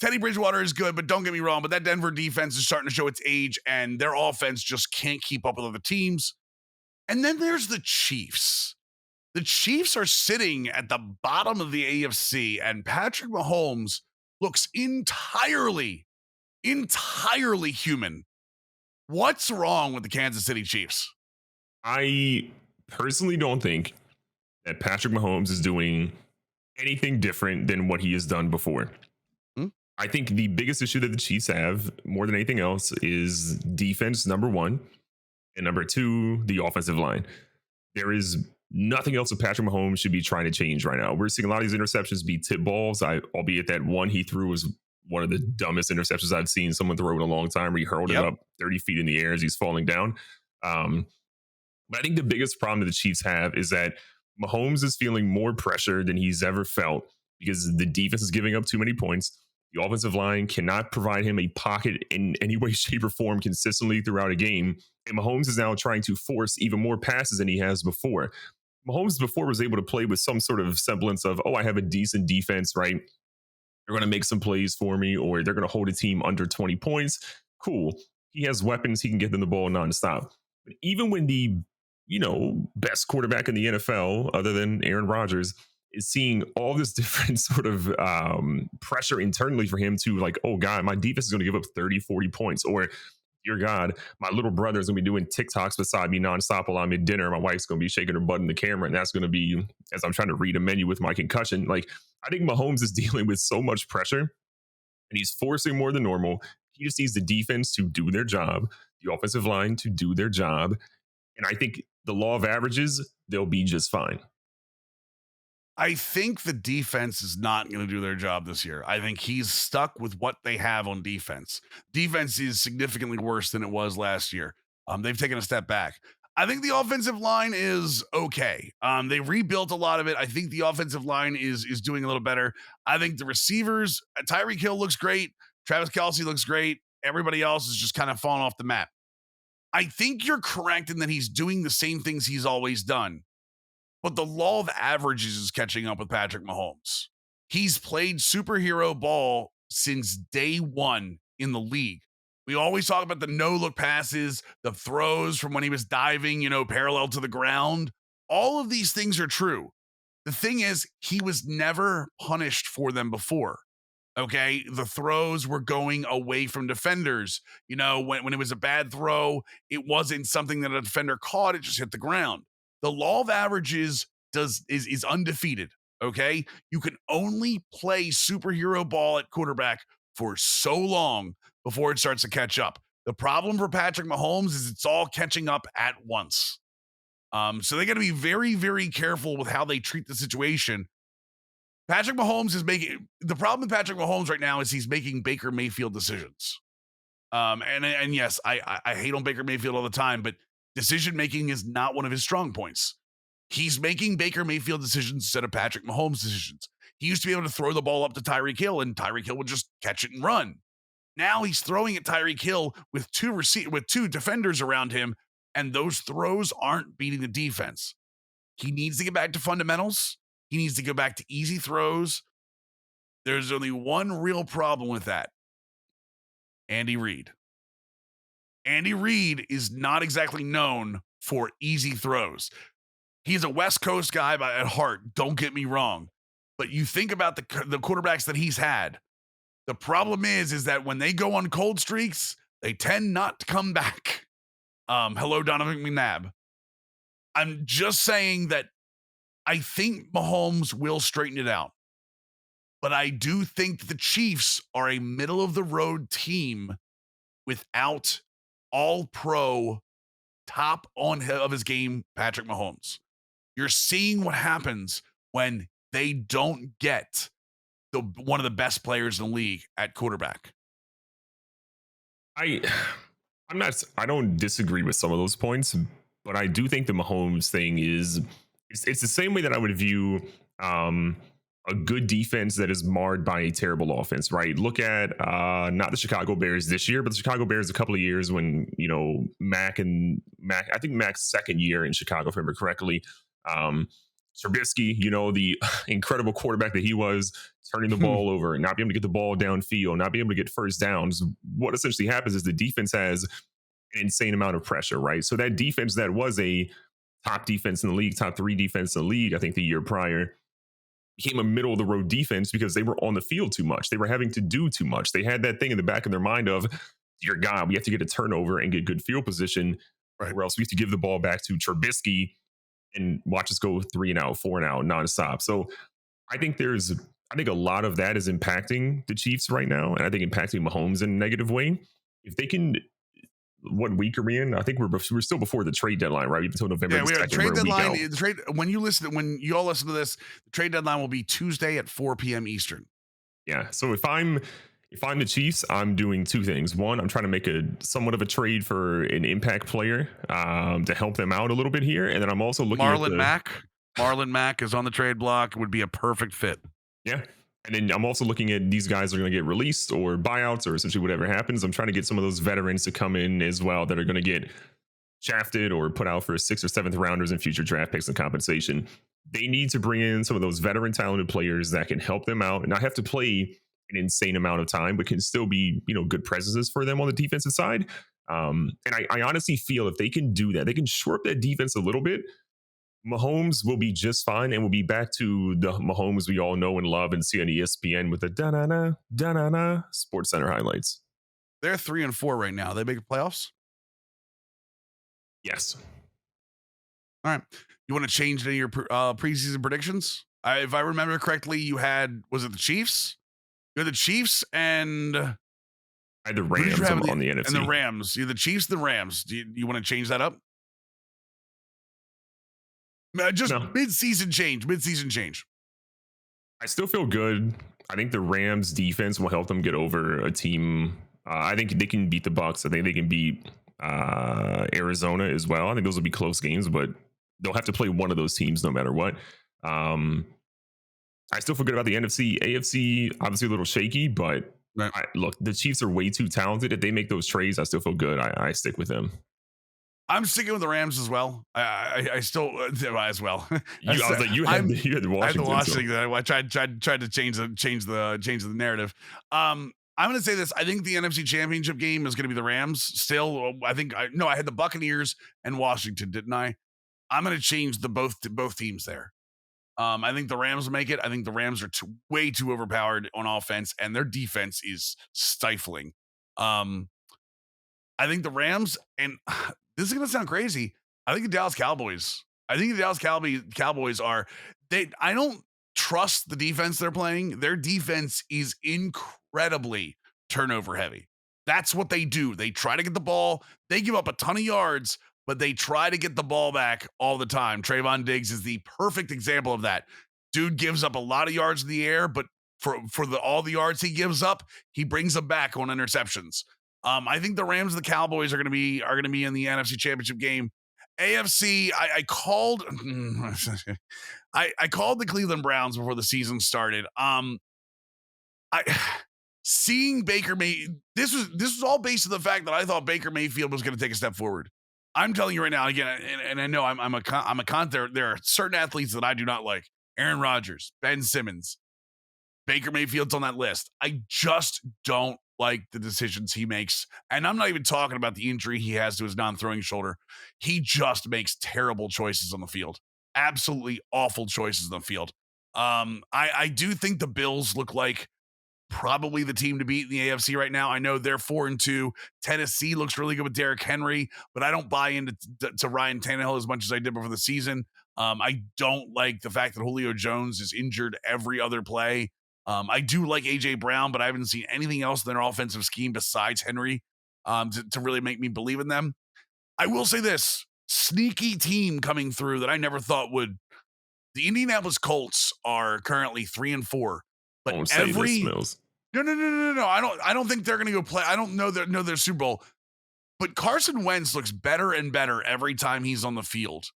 Teddy Bridgewater is good, but don't get me wrong, but that Denver defense is starting to show its age, and their offense just can't keep up with other teams. And then there's the Chiefs. The Chiefs are sitting at the bottom of the AFC, and Patrick Mahomes looks entirely human. What's wrong with the Kansas City Chiefs? I personally don't think that Patrick Mahomes is doing anything different than what he has done before. I think the biggest issue that the Chiefs have, more than anything else, is defense, number one, and number two, the offensive line. There is nothing else that Patrick Mahomes should be trying to change right now. We're seeing a lot of these interceptions be tip balls. Albeit that one he threw was one of the dumbest interceptions I've seen someone throw in a long time, where he hurled it up 30 feet in the air as he's falling down. But I think the biggest problem that the Chiefs have is that Mahomes is feeling more pressure than he's ever felt because the defense is giving up too many points. The offensive line cannot provide him a pocket in any way, shape, or form consistently throughout a game. And Mahomes is now trying to force even more passes than he has before. Mahomes before was able to play with some sort of semblance of, I have a decent defense, right? They're going to make some plays for me, or they're going to hold a team under 20 points. Cool. He has weapons. He can get them the ball nonstop. But even when the, best quarterback in the NFL, other than Aaron Rodgers, is seeing all this different sort of pressure internally for him to like, oh God, my defense is going to give up 30, 40 points. Or, dear God, my little brother is going to be doing TikToks beside me nonstop while I'm at dinner. My wife's going to be shaking her butt in the camera. And that's going to be as I'm trying to read a menu with my concussion. Like, I think Mahomes is dealing with so much pressure and he's forcing more than normal. He just needs the defense to do their job, the offensive line to do their job. And I think the law of averages, they'll be just fine. I think the defense is not going to do their job this year. I think he's stuck with what they have on defense. Defense is significantly worse than it was last year. They've taken a step back. I think the offensive line is okay. They rebuilt a lot of it. I think the offensive line is doing a little better. I think the receivers, Tyreek Hill looks great. Travis Kelce looks great. Everybody else is just kind of falling off the map. I think you're correct in that he's doing the same things he's always done. But the law of averages is catching up with Patrick Mahomes. He's played superhero ball since day one in the league. We always talk about the no-look passes, the throws from when he was diving, parallel to the ground. All of these things are true. The thing is, he was never punished for them before. Okay, the throws were going away from defenders. When it was a bad throw, it wasn't something that a defender caught, it just hit the ground. The law of averages is undefeated, okay? You can only play superhero ball at quarterback for so long before it starts to catch up. The problem for Patrick Mahomes is it's all catching up at once. So they got to be very, very careful with how they treat the situation. Patrick Mahomes is making the problem with Patrick Mahomes right now is he's making Baker Mayfield decisions. And yes, I hate on Baker Mayfield all the time, but decision making is not one of his strong points. He's making Baker Mayfield decisions instead of Patrick Mahomes decisions. He used to be able to throw the ball up to Tyreek Hill, and Tyreek Hill would just catch it and run. Now he's throwing at Tyreek Hill with two defenders around him, and those throws aren't beating the defense. He needs to get back to fundamentals. He needs to go back to easy throws. There's only one real problem with that. Andy Reid. Andy Reid is not exactly known for easy throws. He's a West Coast guy at heart, don't get me wrong. But you think about the quarterbacks that he's had. The problem is that when they go on cold streaks, they tend not to come back. Hello, Donovan McNabb. I'm just saying that I think Mahomes will straighten it out. But I do think the Chiefs are a middle-of-the-road team without all-pro, top of his game, Patrick Mahomes. You're seeing what happens when they don't get one of the best players in the league at quarterback. I don't disagree with some of those points, but I do think the Mahomes thing it's the same way that I would view a good defense that is marred by a terrible offense, right? Look at not the Chicago Bears this year, but the Chicago Bears a couple of years when, Mac, I think Mac's second year in Chicago, if I remember correctly, Trubisky, the incredible quarterback that he was, turning the ball over and not being able to get the ball downfield, not being able to get first downs. What essentially happens is the defense has an insane amount of pressure, right? So that defense that was a top defense in the league, top 3 defense in the league, I think the year prior, became a middle of the road defense because they were on the field too much. They were having to do too much. They had that thing in the back of their mind of, dear God, we have to get a turnover and get good field position, right, or else we have to give the ball back to Trubisky and watch us go 3 and out, 4 and out nonstop. So I think a lot of that is impacting the Chiefs right now, and I think impacting Mahomes in a negative way. If they can, what week are we in? I think we're still before the trade deadline, right? Until November. Yeah, we have 2nd, trade deadline. the trade when you all listen to this, the trade deadline will be Tuesday at 4 p.m. Eastern. Yeah. So if I'm the Chiefs, I'm doing 2 things. One, I'm trying to make a somewhat of a trade for an impact player to help them out a little bit here, and then I'm also looking at Marlon Mack is on the trade block. Would be a perfect fit. Yeah. And then I'm also looking at these guys are going to get released or buyouts or essentially whatever happens. I'm trying to get some of those veterans to come in as well that are going to get shafted or put out for 6th or 7th rounders and future draft picks and compensation. They need to bring in some of those veteran talented players that can help them out and not have to play an insane amount of time, but can still be, good presences for them on the defensive side. And I honestly feel if they can do that, they can shore up that defense a little bit. Mahomes will be just fine and will be back to the Mahomes we all know and love and see on ESPN with the da-na-na, da-na-na Sports Center highlights. They're 3-4 right now. They make playoffs? Yes. All right. You want to change any of your preseason predictions? If I remember correctly, was it the Chiefs? You had the Chiefs and... I had the Rams on the NFC. And the Rams. You're the Chiefs, the Rams. Do you want to change that up? Just mid-season change. I still feel good. I think the Rams defense will help them get over a team. I think they can beat the Bucs. I think they can beat Arizona as well. I think those will be close games, but they'll have to play one of those teams no matter what. I still feel good about the NFC. AFC, obviously a little shaky, but right. Look, the Chiefs are way too talented. If they make those trades, I still feel good. I stick with them. I'm sticking with the Rams as well. I still as well. You had the Washington. I tried to change the narrative. I'm going to say this. I think the NFC Championship game is going to be the Rams. Still, I had the Buccaneers and Washington, didn't I? I'm going to change both teams there. I think the Rams will make it. I think the Rams are way too overpowered on offense, and their defense is stifling. I think the Rams, and this is going to sound crazy, I think the Dallas Cowboys. I think the Dallas Cowboys are. I don't trust the defense they're playing. Their defense is incredibly turnover heavy. That's what they do. They try to get the ball. They give up a ton of yards, but they try to get the ball back all the time. Trayvon Diggs is the perfect example of that. Dude gives up a lot of yards in the air, but for all the yards he gives up, he brings them back on interceptions. I think the Rams and the Cowboys are going to be in the NFC Championship game. AFC, I called I called the Cleveland Browns before the season started. Seeing Baker this was all based on the fact that I thought Baker Mayfield was going to take a step forward. I'm telling you right now, again, and I know I'm a con. There are certain athletes that I do not like. Aaron Rodgers, Ben Simmons, Baker Mayfield's on that list. I just don't like the decisions he makes. And I'm not even talking about the injury he has to his non-throwing shoulder. He just makes terrible choices on the field. Absolutely awful choices on the field. I do think the Bills look like probably the team to beat in the AFC right now. I know they're 4-2. Tennessee looks really good with Derrick Henry, but I don't buy into Ryan Tannehill as much as I did before the season. I don't like the fact that Julio Jones is injured every other play. I do like AJ Brown, but I haven't seen anything else in their offensive scheme besides Henry to really make me believe in them. I will say this sneaky team coming through that I never thought would. The Indianapolis Colts are currently 3-4, but No. I don't think they're going to go play. I don't know their Super Bowl, but Carson Wentz looks better and better every time he's on the field.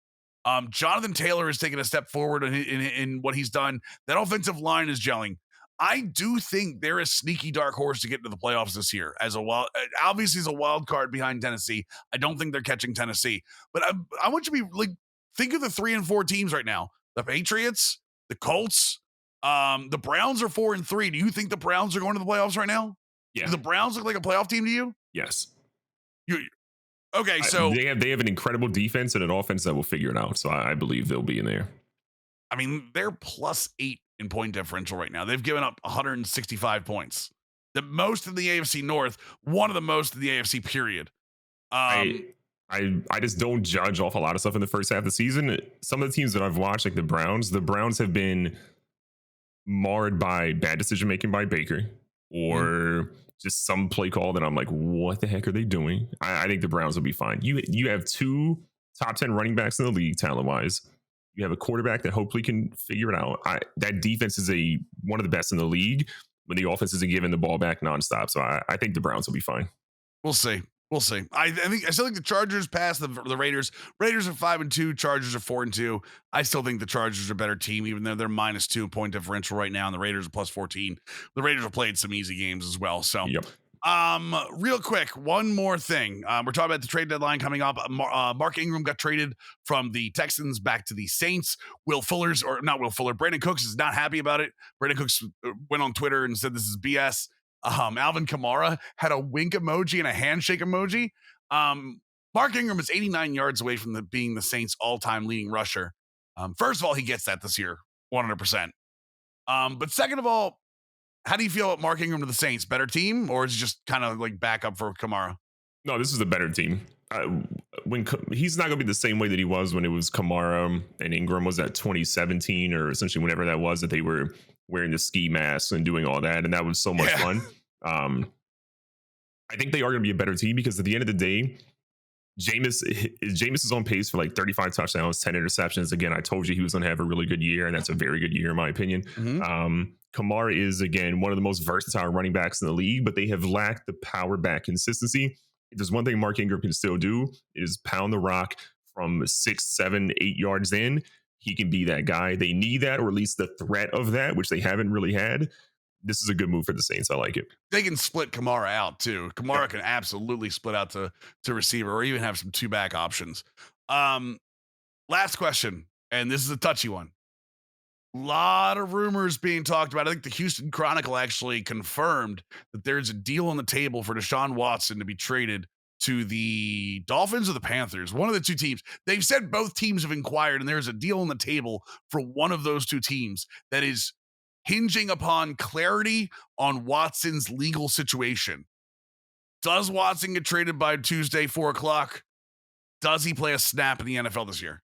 Jonathan Taylor has taken a step forward in what he's done. That offensive line is gelling. I do think they're a sneaky dark horse to get into the playoffs this year. Obviously, as a wild card behind Tennessee. I don't think they're catching Tennessee, but I want you to be like, think of the 3-4 teams right now. the Patriots, the Colts. The Browns are 4-3. Do you think the Browns are going to the playoffs right now? Yeah. Do the Browns look like a playoff team to you? Yes. Okay, so they have an incredible defense and an offense that will figure it out. So I believe they'll be in there. I mean, they're +8 in point differential right now. They've given up 165 points. The most in the AFC North, one of the most in the AFC period. I just don't judge off a lot of stuff in the first half of the season. Some of the teams that I've watched, like the Browns have been marred by bad decision making by Baker or just some play call that I'm like, what the heck are they doing? I think the Browns will be fine. You have 2 top 10 running backs in the league, talent wise. You have a quarterback that hopefully can figure it out. That defense is one of the best in the league when the offense isn't giving the ball back nonstop. So I think the Browns will be fine. We'll see. I still think the Chargers pass the Raiders. Raiders are 5-2. Chargers are 4-2. I still think the Chargers are a better team, even though they're -2 point differential right now, and the Raiders are +14. The Raiders have played some easy games as well. So, yep. Real quick, one more thing. We're talking about the trade deadline coming up. Mark Ingram got traded from the Texans back to the Saints. Brandon Cooks is not happy about it. Brandon Cooks went on Twitter and said this is BS. Alvin Kamara had a wink emoji and a handshake emoji. Mark Ingram is 89 yards away from being the Saints' all-time leading rusher. First of all, he gets that this year, 100%. But second of all, how do you feel about Mark Ingram to the Saints? Better team, or is it just kind of like backup for Kamara? No, this is a better team. He's not going to be the same way that he was when it was Kamara and Ingram was at 2017 or essentially whenever that was that they were wearing the ski masks and doing all that. And that was so much fun. I think they are going to be a better team because at the end of the day, Jameis is on pace for like 35 touchdowns, 10 interceptions. Again, I told you he was going to have a really good year, and that's a very good year in my opinion. Kamara is, again, one of the most versatile running backs in the league, but they have lacked the power back consistency. If there's one thing Mark Ingram can still do, it is pound the rock from 6, 7, 8 yards in. He can be that guy. They need that, or at least the threat of that, which they haven't really had. This is a good move for the Saints. I like it. They can split Kamara out too. Kamara can absolutely split out to receiver or even have some 2-back options. Last question, and this is a touchy one. A lot of rumors being talked about. I think the Houston Chronicle actually confirmed that there's a deal on the table for Deshaun Watson to be traded to the Dolphins or the Panthers, one of the 2 teams. They've said both teams have inquired, and there's a deal on the table for one of those 2 teams that is hinging upon clarity on Watson's legal situation. Does Watson get traded by Tuesday, 4:00? Does he play a snap in the NFL this year?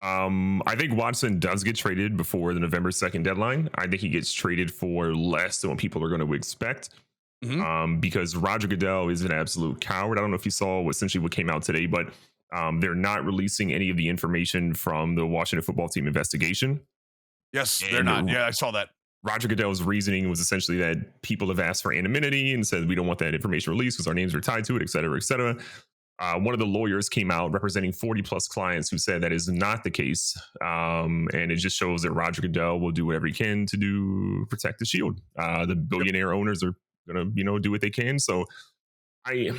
I think Watson does get traded before the November 2nd deadline. I think he gets traded for less than what people are going to expect. Because Roger Goodell is an absolute coward. I don't know if you saw essentially what came out today, but they're not releasing any of the information from the Washington football team investigation. Yes, they're not. Yeah, I saw that. Roger Goodell's reasoning was essentially that people have asked for anonymity and said we don't want that information released because our names are tied to it, et cetera, et cetera. One of the lawyers came out representing 40 plus clients who said that is not the case. And it just shows that Roger Goodell will do whatever he can to protect the shield. The billionaire owners are going to, do what they can. So I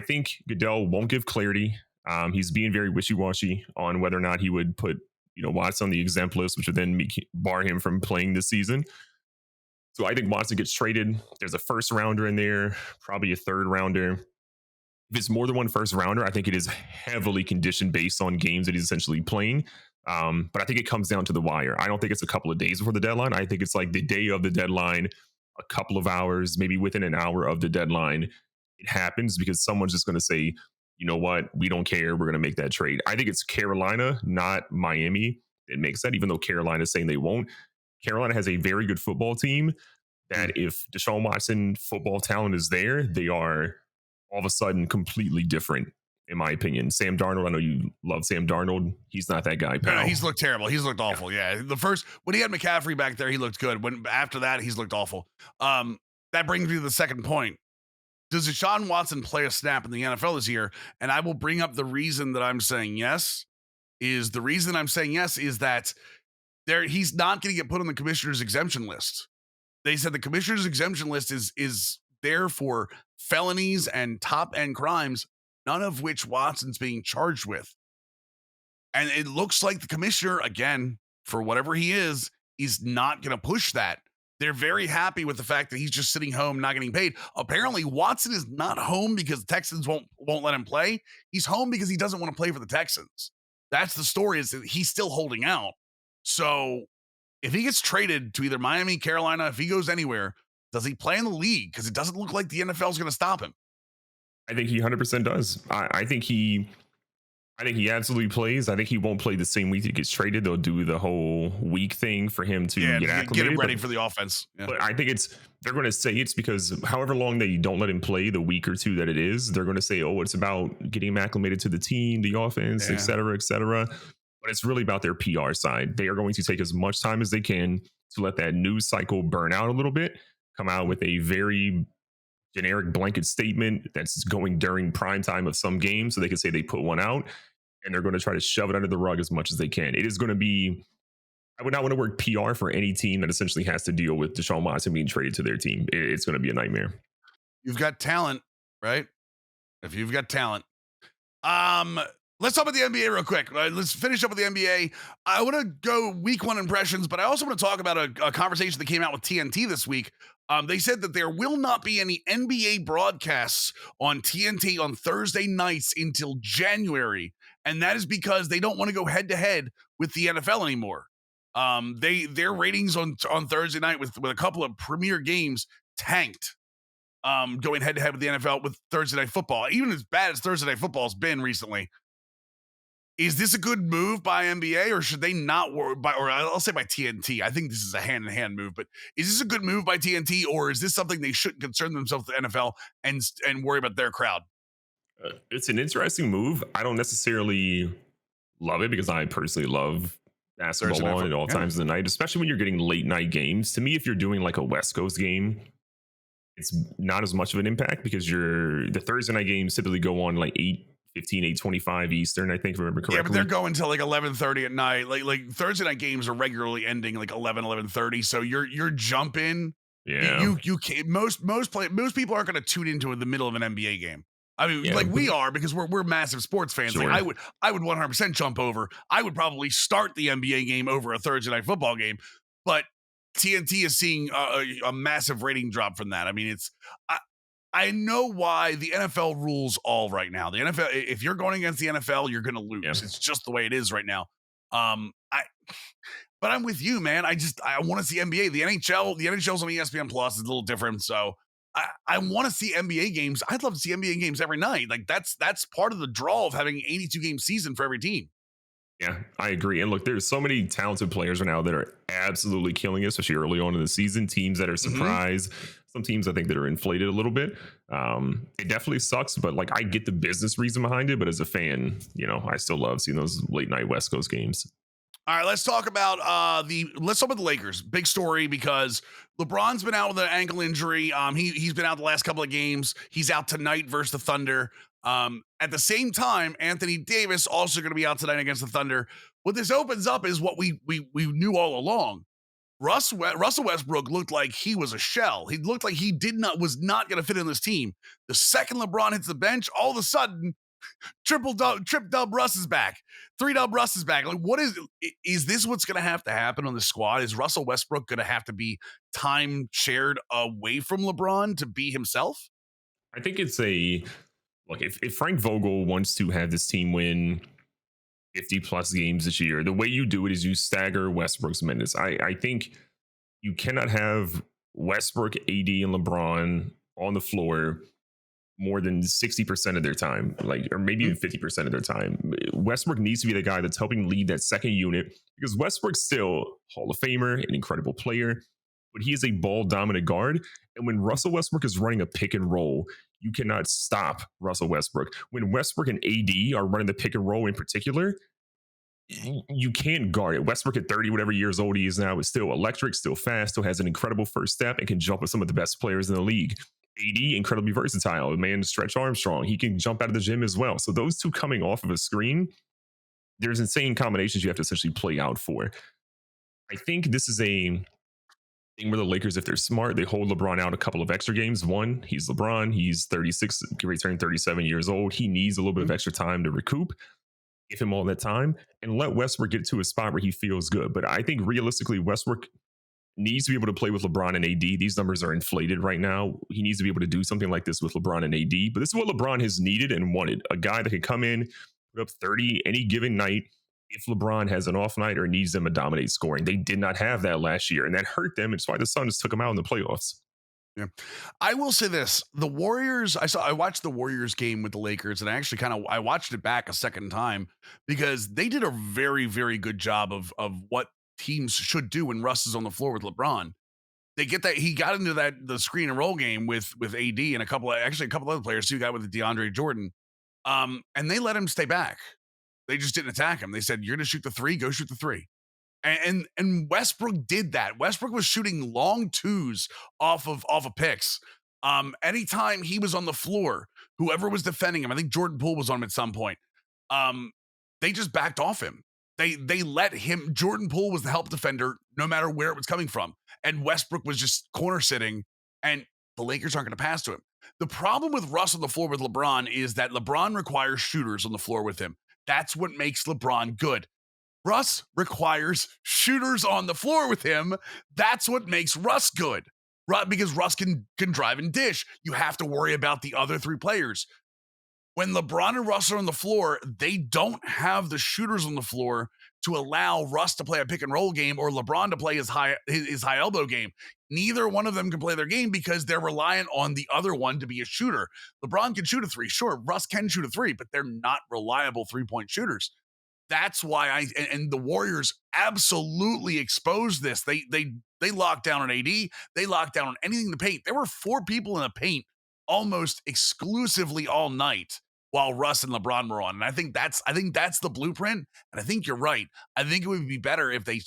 think Goodell won't give clarity. He's being very wishy-washy on whether or not he would put, Watson on the exempt list, which would then bar him from playing this season. So I think Watson gets traded. There's a first rounder in there, probably a third rounder. If it's more than one first rounder, I think it is heavily conditioned based on games that he's essentially playing. But I think it comes down to the wire. I don't think it's a couple of days before the deadline. I think it's like the day of the deadline, a couple of hours, maybe within an hour of the deadline, it happens because someone's just going to say, you know what, we don't care. We're going to make that trade. I think it's Carolina, not Miami. It makes that, even though Carolina is saying they won't. Carolina has a very good football team that if Deshaun Watson football talent is there, they are all of a sudden completely different, in my opinion. Sam Darnold, I know you love Sam Darnold. He's not that guy, pal. No, he's looked terrible. He's looked awful. Yeah. When he had McCaffrey back there, he looked good. After that, he's looked awful. That brings me to the second point. Does Deshaun Watson play a snap in the NFL this year? And I will bring up the reason that I'm saying yes. Is that he's not going to get put on the commissioner's exemption list. They said the commissioner's exemption list is there for felonies and top end crimes, none of which Watson's being charged with. And it looks like the commissioner, again, for whatever he is not going to push that. They're very happy with the fact that he's just sitting home, not getting paid. Apparently, Watson is not home because the Texans won't let him play. He's home because he doesn't want to play for the Texans. That's the story, is that he's still holding out. So if he gets traded to either Miami, Carolina, if he goes anywhere, does he play in the league? Because it doesn't look like the NFL is going to stop him. I think he 100% does. I think he absolutely plays. I think he won't play the same week he gets traded. They'll do the whole week thing for him to get acclimated. Get him ready for the offense. Yeah. But I think they're going to say it's because however long they don't let him play, the week or two that it is, they're going to say, oh, it's about getting him acclimated to the team, the offense, et cetera, et cetera. But it's really about their PR side. They are going to take as much time as they can to let that news cycle burn out a little bit, come out with a very generic blanket statement that's going during prime time of some games, so they can say they put one out, and they're going to try to shove it under the rug as much as they can. It is going to be, I would not want to work PR for any team that essentially has to deal with Deshaun Watson being traded to their team. It's going to be a nightmare. You've got talent, right? If you've got talent. Let's talk about the NBA real quick. Let's finish up with the NBA. I want to go week one impressions, but I also want to talk about a conversation that came out with TNT this week. They said that there will not be any NBA broadcasts on TNT on Thursday nights until January. And that is because they don't want to go head to head with the NFL anymore. Their ratings on Thursday night with a couple of premier games tanked. Going head to head with the NFL with Thursday night football, even as bad as Thursday night football has been recently. Is this a good move by NBA, or should they not worry by, or I'll say by TNT? I think this is a hand-in-hand move, but is this a good move by TNT, or is this something they shouldn't concern themselves with the NFL and worry about their crowd? It's an interesting move. I don't necessarily love it because I personally love basketball on at all times of the night, especially when you're getting late night games. To me, if you're doing like a West Coast game, it's not as much of an impact because the Thursday night games typically go on like 8:15, 8:25 Eastern, I think, if I remember correctly. Yeah, but they're going till like 11:30 at night. Like Thursday night games are regularly ending like 11:30. So you're jumping. Yeah. You can't, most people aren't going to tune into the middle of an NBA game. I mean, like we are, because we're massive sports fans. Sure. Like I would 100% jump over. I would probably start the NBA game over a Thursday night football game, but TNT is seeing a massive rating drop from that. I mean, I know why the NFL rules all right now. The NFL, if you're going against the NFL, you're going to lose. Yeah. It's just the way it is right now. But I'm with you, man. I want to see NBA. The NHL's on ESPN Plus. It's a little different. So I want to see NBA games. I'd love to see NBA games every night. Like that's part of the draw of having an 82 game season for every team. Yeah, I agree. And look, there's so many talented players right now that are absolutely killing it, especially early on in the season. Teams that are surprised. Some teams I think that are inflated a little bit. It definitely sucks, but like I get the business reason behind it. But as a fan, I still love seeing those late night West Coast games. All right, let's talk about the Lakers. Big story because LeBron's been out with an ankle injury. He's been out the last couple of games. He's out tonight versus the Thunder. At the same time, Anthony Davis also going to be out tonight against the Thunder. What this opens up is what we knew all along. Russell Westbrook looked like he was a shell. He looked like he was not going to fit in this team. The second LeBron hits the bench, all of a sudden, trip dub Russ is back. 3-dub Russ is back. Like, what is this what's going to have to happen on the squad? Is Russell Westbrook going to have to be time shared away from LeBron to be himself? I think it's look, if Frank Vogel wants to have this team win 50 plus games this year, the way you do it is you stagger Westbrook's minutes. I think you cannot have Westbrook, AD, and LeBron on the floor more than 60% of their time, or maybe even 50% of their time. Westbrook needs to be the guy that's helping lead that second unit, because Westbrook's still Hall of Famer, an incredible player, but he is a ball dominant guard. And when Russell Westbrook is running a pick and roll, you cannot stop Russell Westbrook. When Westbrook and AD are running the pick and roll in particular, you can't guard it. Westbrook at 30, whatever years old he is now, is still electric, still fast, still has an incredible first step, and can jump with some of the best players in the league. AD, incredibly versatile. The man, Stretch Armstrong, he can jump out of the gym as well. So those two coming off of a screen, there's insane combinations you have to essentially play out for. I think this is a thing where the Lakers, if they're smart, they hold LeBron out a couple of extra games. One, he's LeBron. He's 36, returning 37 years old. He needs a little bit of extra time to recoup. give him all that time, and let Westbrook get to a spot where he feels good. But I think realistically, Westbrook needs to be able to play with LeBron and AD. These numbers are inflated right now. He needs to be able to do something like this with LeBron and AD. But this is what LeBron has needed and wanted. A guy that can come in, put up 30 any given night if LeBron has an off night or needs them to dominate scoring. They did not have that last year, and that hurt them. It's why the Suns took them out in the playoffs. Yeah. I will say this. The Warriors, I watched the Warriors game with the Lakers, and I watched it back a second time because they did a very, very good job of what teams should do when Russ is on the floor with LeBron. They get that he got into the screen and roll game with AD and a couple other players too. Got with DeAndre Jordan, and they let him stay back. They just didn't attack him. They said, "You're going to shoot the three. Go shoot the three." And Westbrook did that. Westbrook was shooting long twos off of picks. Anytime he was on the floor, whoever was defending him, I think Jordan Poole was on him at some point. They just backed off him. They let him. Jordan Poole was the help defender, no matter where it was coming from, and Westbrook was just corner sitting. And the Lakers aren't going to pass to him. The problem with Russ on the floor with LeBron is that LeBron requires shooters on the floor with him. That's what makes LeBron good. Russ requires shooters on the floor with him. That's what makes Russ good. Because Russ can drive and dish. You have to worry about the other three players. When LeBron and Russ are on the floor, they don't have the shooters on the floor to allow Russ to play a pick and roll game or LeBron to play his high elbow game. Neither one of them can play their game because they're reliant on the other one to be a shooter. LeBron can shoot a three. Sure, Russ can shoot a three, but they're not reliable three-point shooters. That's why and the Warriors absolutely exposed this. They locked down on AD. They locked down on anything in the paint. There were 4 people in the paint almost exclusively all night while Russ and LeBron were on. And I think that's the blueprint. And I think you're right. I think it would be better if they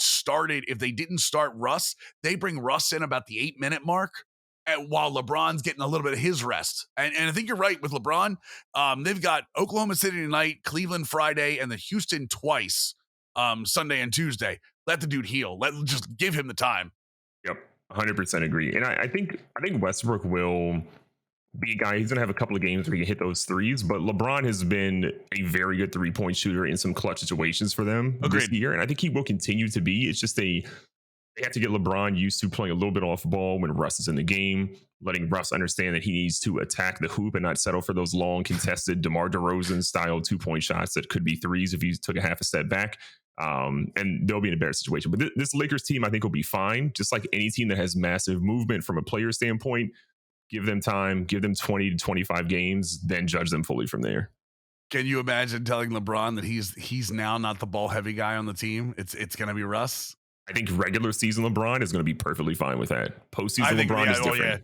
didn't start Russ, they bring Russ in about the 8-minute mark while LeBron's getting a little bit of his rest. And I think you're right with LeBron. They've got Oklahoma City tonight, Cleveland Friday, and then Houston twice, Sunday and Tuesday. Let the dude heal. Just give him the time. Yep, 100% agree. And I think Westbrook will be a guy. He's going to have a couple of games where he can hit those threes, but LeBron has been a very good 3-point shooter in some clutch situations for them this year. And I think he will continue to be. It's just they have to get LeBron used to playing a little bit off ball when Russ is in the game, letting Russ understand that he needs to attack the hoop and not settle for those long contested DeMar DeRozan style 2-point shots that could be threes if he took a half a step back. And they'll be in a better situation. But this Lakers team, I think, will be fine. Just like any team that has massive movement from a player standpoint, give them time, give them 20 to 25 games, then judge them fully from there. Can you imagine telling LeBron that he's now not the ball heavy guy on the team? It's going to be Russ. I think regular season LeBron is going to be perfully fine with that. Postseason LeBron is different.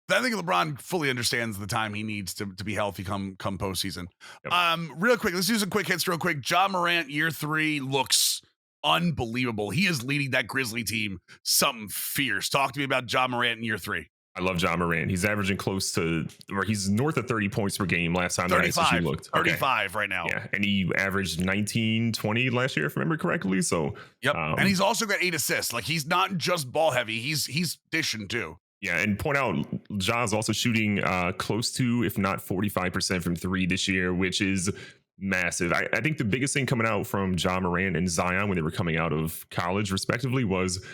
I think LeBron fully understands the time he needs to be healthy come postseason. Yep. Real quick, let's do some quick hits real quick. Ja Morant, year 3, looks unbelievable. He is leading that Grizzly team something fierce. Talk to me about Ja Morant in year 3. I love Ja Morant. He's averaging close to, or he's north of 30 points per game last time 35, looked. 35 right now. Yeah, and he averaged 19, 20 last year, if I remember correctly. So, yep. And he's also got 8 assists. Like, he's not just ball heavy. He's dishing too. Yeah, and point out, Ja's also shooting close to, if not 45% from 3 this year, which is massive. I think the biggest thing coming out from Ja Morant and Zion when they were coming out of college, respectively, was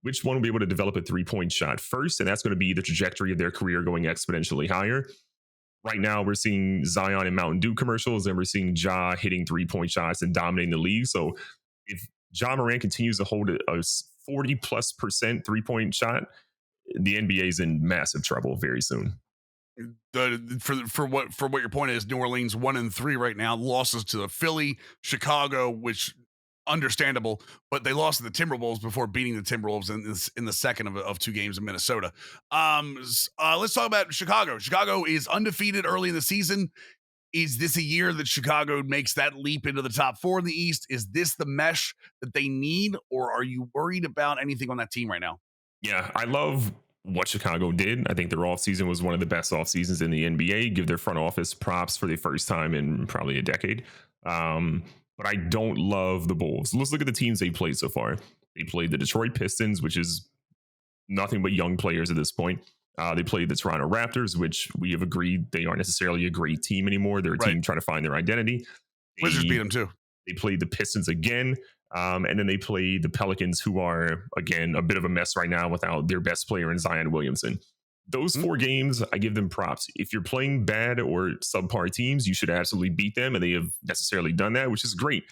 which one will be able to develop a 3-point shot first, and that's going to be the trajectory of their career going exponentially higher. Right now, we're seeing Zion in Mountain Dew commercials, and we're seeing Ja hitting 3-point shots and dominating the league. So if Ja Morant continues to hold a 40+% 3-point shot, the NBA is in massive trouble very soon. For what your point is, New Orleans 1-3 right now, losses to Philly, Chicago, which understandable, but they lost to the Timberwolves before beating the Timberwolves in the second of 2 games in Minnesota. Let's talk about Chicago. Chicago is undefeated early in the season. Is this a year that Chicago makes that leap into the top 4 in the East? Is this the mesh that they need, or are you worried about anything on that team right now? Yeah, I love what Chicago did. I think their offseason was one of the best off seasons in the NBA. Give their front office props for the first time in probably a decade. But I don't love the Bulls. Let's look at the teams they played so far. They played the Detroit Pistons, which is nothing but young players at this point. They played the Toronto Raptors, which we have agreed they aren't necessarily a great team anymore. They're a team trying to find their identity. Wizards beat them too. They play the Pistons again. And then they play the Pelicans, who are, again, a bit of a mess right now without their best player in Zion Williamson. Those 4 games, I give them props. If you're playing bad or subpar teams, you should absolutely beat them. And they have necessarily done that, which is great.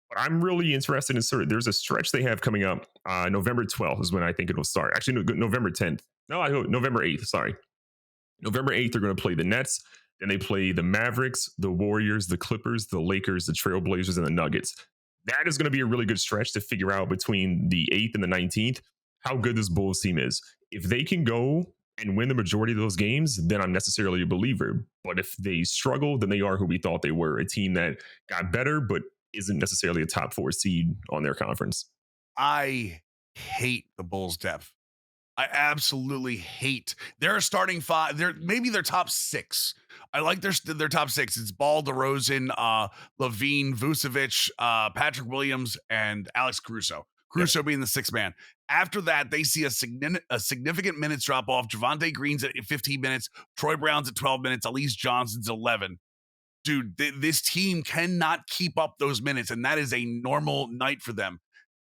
But I'm really interested in there's a stretch they have coming up. November 12th is when I think it'll start. Actually, November 10th. No, I hope November 8th. Sorry. November 8th, they're going to play the Nets. Then they play the Mavericks, the Warriors, the Clippers, the Lakers, the Trailblazers, and the Nuggets. That is going to be a really good stretch to figure out between the 8th and the 19th how good this Bulls team is. If they can go and win the majority of those games, then I'm necessarily a believer. But if they struggle, then they are who we thought they were, a team that got better, but isn't necessarily a top 4 seed on their conference. I hate the Bulls' depth. I absolutely hate their starting 5. Maybe their top 6. I like their top 6. It's Ball, DeRozan, Levine, Vucevic, Patrick Williams, and Alex Caruso. Caruso being the 6th man. After that, they see a significant minutes drop off. Javonte Green's at 15 minutes. Troy Brown's at 12 minutes. Elise Johnson's 11. Dude, this team cannot keep up those minutes, and that is a normal night for them.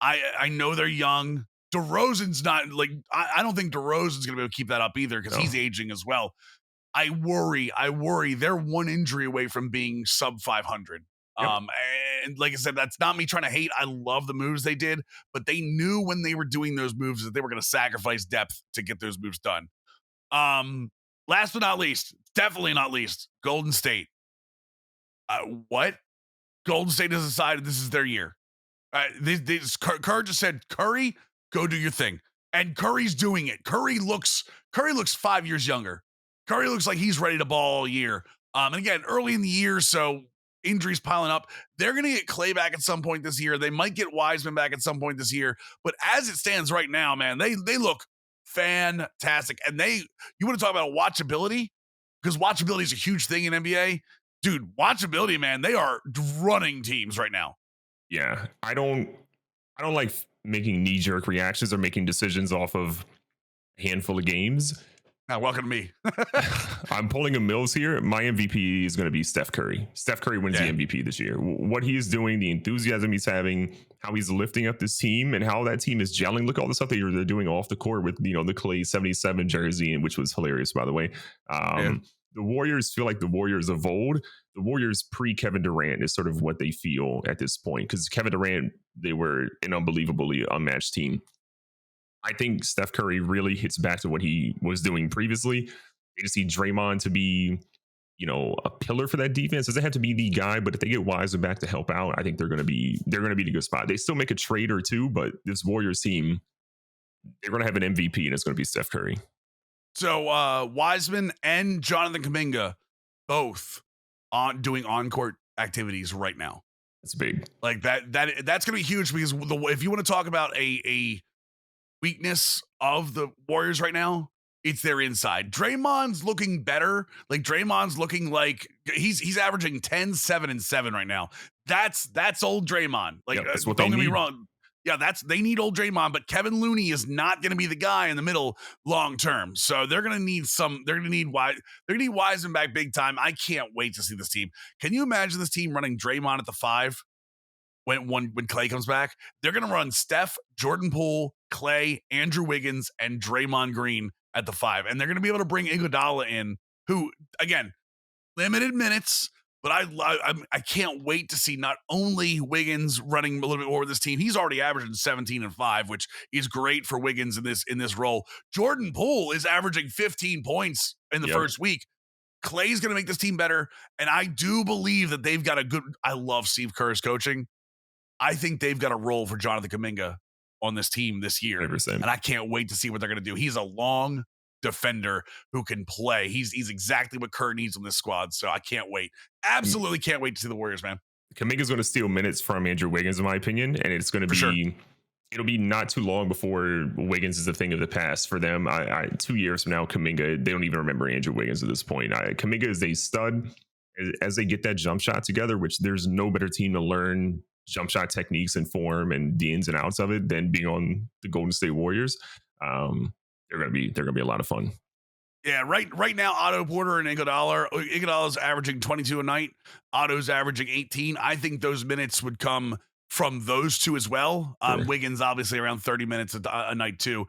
I know they're young. DeRozan's not like I don't think DeRozan's gonna be able to keep that up either because he's aging as well. I worry. They're one injury away from being sub 500. And like I said, that's not me trying to hate. I love the moves they did, but they knew when they were doing those moves that they were going to sacrifice depth to get those moves done. Last but not least, definitely not least, Golden State. What? Golden State has decided this is their year. Kerr just said, Curry, go do your thing. And Curry's doing it. Curry looks 5 years younger. Curry looks like he's ready to ball all year. And again, early in the year, so injuries piling up. They're going to get Clay back at some point this year. They might get Wiseman back at some point this year. But as it stands right now, man, they look fantastic. And you want to talk about watchability? Because watchability is a huge thing in NBA. Dude, watchability, man, they are running teams right now. Yeah, I don't like making knee-jerk reactions or making decisions off of a handful of games. Now, welcome to me. I'm pulling a Mills here. My MVP is going to be Steph Curry. Steph Curry wins the MVP this year. What he is doing, the enthusiasm he's having, how he's lifting up this team, and how that team is gelling. Look at all the stuff they're doing off the court with the Clay 77 jersey, which was hilarious, by the way. The Warriors feel like the Warriors of old. The Warriors pre-Kevin Durant is sort of what they feel at this point, because Kevin Durant, they were an unbelievably unmatched team. I think Steph Curry really hits back to what he was doing previously. They just need Draymond to be, a pillar for that defense. Doesn't have to be the guy, but if they get Wiseman back to help out, I think they're going to be in a good spot. They still make a trade or two, but this Warriors team, they're going to have an MVP, and it's going to be Steph Curry. So Wiseman and Jonathan Kuminga both doing on-court activities right now. That's big. Like that's going to be huge because if you want to talk about a weakness of the Warriors right now, it's their inside. Draymond's looking better. Like Draymond's looking like he's averaging 10, 7, and 7 right now. That's old Draymond. Like that's what don't they get me need. wrong. Yeah, they need old Draymond, but Kevin Looney is not going to be the guy in the middle long term. So they're going to need Wiseman back big time. I can't wait to see this team. Can you imagine this team running Draymond at the 5 when Clay comes back? They're going to run Steph, Jordan Poole, Clay, Andrew Wiggins, and Draymond Green at the 5. And they're going to be able to bring Iguodala in, who, again, limited minutes, but I can't wait to see not only Wiggins running a little bit more with this team. He's already averaging 17 and 5, which is great for Wiggins in this role. Jordan Poole is averaging 15 points in the first week. Clay's going to make this team better, and I do believe that they've got I love Steve Kerr's coaching. I think they've got a role for Jonathan Kuminga on this team this year, 100%. and I can't wait to see what they're going to do. He's a long defender who can play. He's exactly what Kerr needs on this squad, so I can't wait. Absolutely can't wait to see the Warriors, man. Kuminga's going to steal minutes from Andrew Wiggins, in my opinion, and it's going to be it'll be not too long before Wiggins is a thing of the past for them. 2 years from now, Kuminga, they don't even remember Andrew Wiggins at this point. Kuminga is a stud as they get that jump shot together, which there's no better team to learn jump shot techniques and form and the ins and outs of it than being on the Golden State Warriors. They're gonna be a lot of fun. Yeah, right now, Otto Porter and Iguodala's averaging 22 a night. Otto's averaging 18. I think those minutes would come from those two as well. Sure. Wiggins obviously around 30 minutes a night too.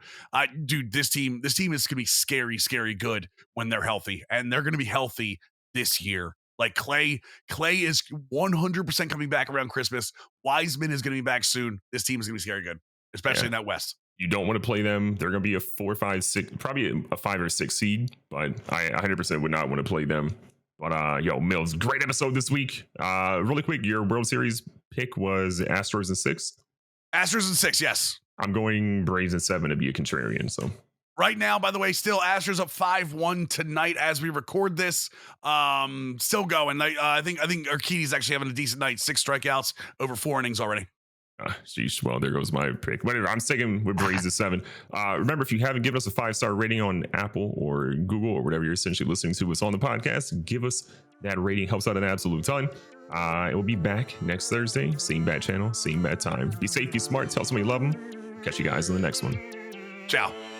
Dude, this team is going to be scary good when they're healthy, and they're going to be healthy this year. Like Clay is 100% coming back around Christmas. Wiseman is going to be back soon. This team is going to be scary good, especially in that West. You don't want to play them. They're going to be a 4, 5, 6, probably a 5 or 6 seed, but I 100% would not want to play them. But Mills, great episode this week. Really quick, your World Series pick was Astros in 6. Astros in 6, yes. I'm going Braves in 7 to be a contrarian. So right now, by the way, still Astros up 5-1 tonight as we record this. Still going. I think Urquidy's actually having a decent night. 6 strikeouts over 4 innings already. Sheesh. Well, there goes my pick. Whatever. I'm sticking with Braves at 7. Remember, if you haven't given us a 5-star rating on Apple or Google or whatever you're essentially listening to us on the podcast, give us that rating. Helps out an absolute ton. It will be back next Thursday. Same bat channel, same bat time. Be safe, be smart. Tell somebody you love them. Catch you guys in the next one. Ciao.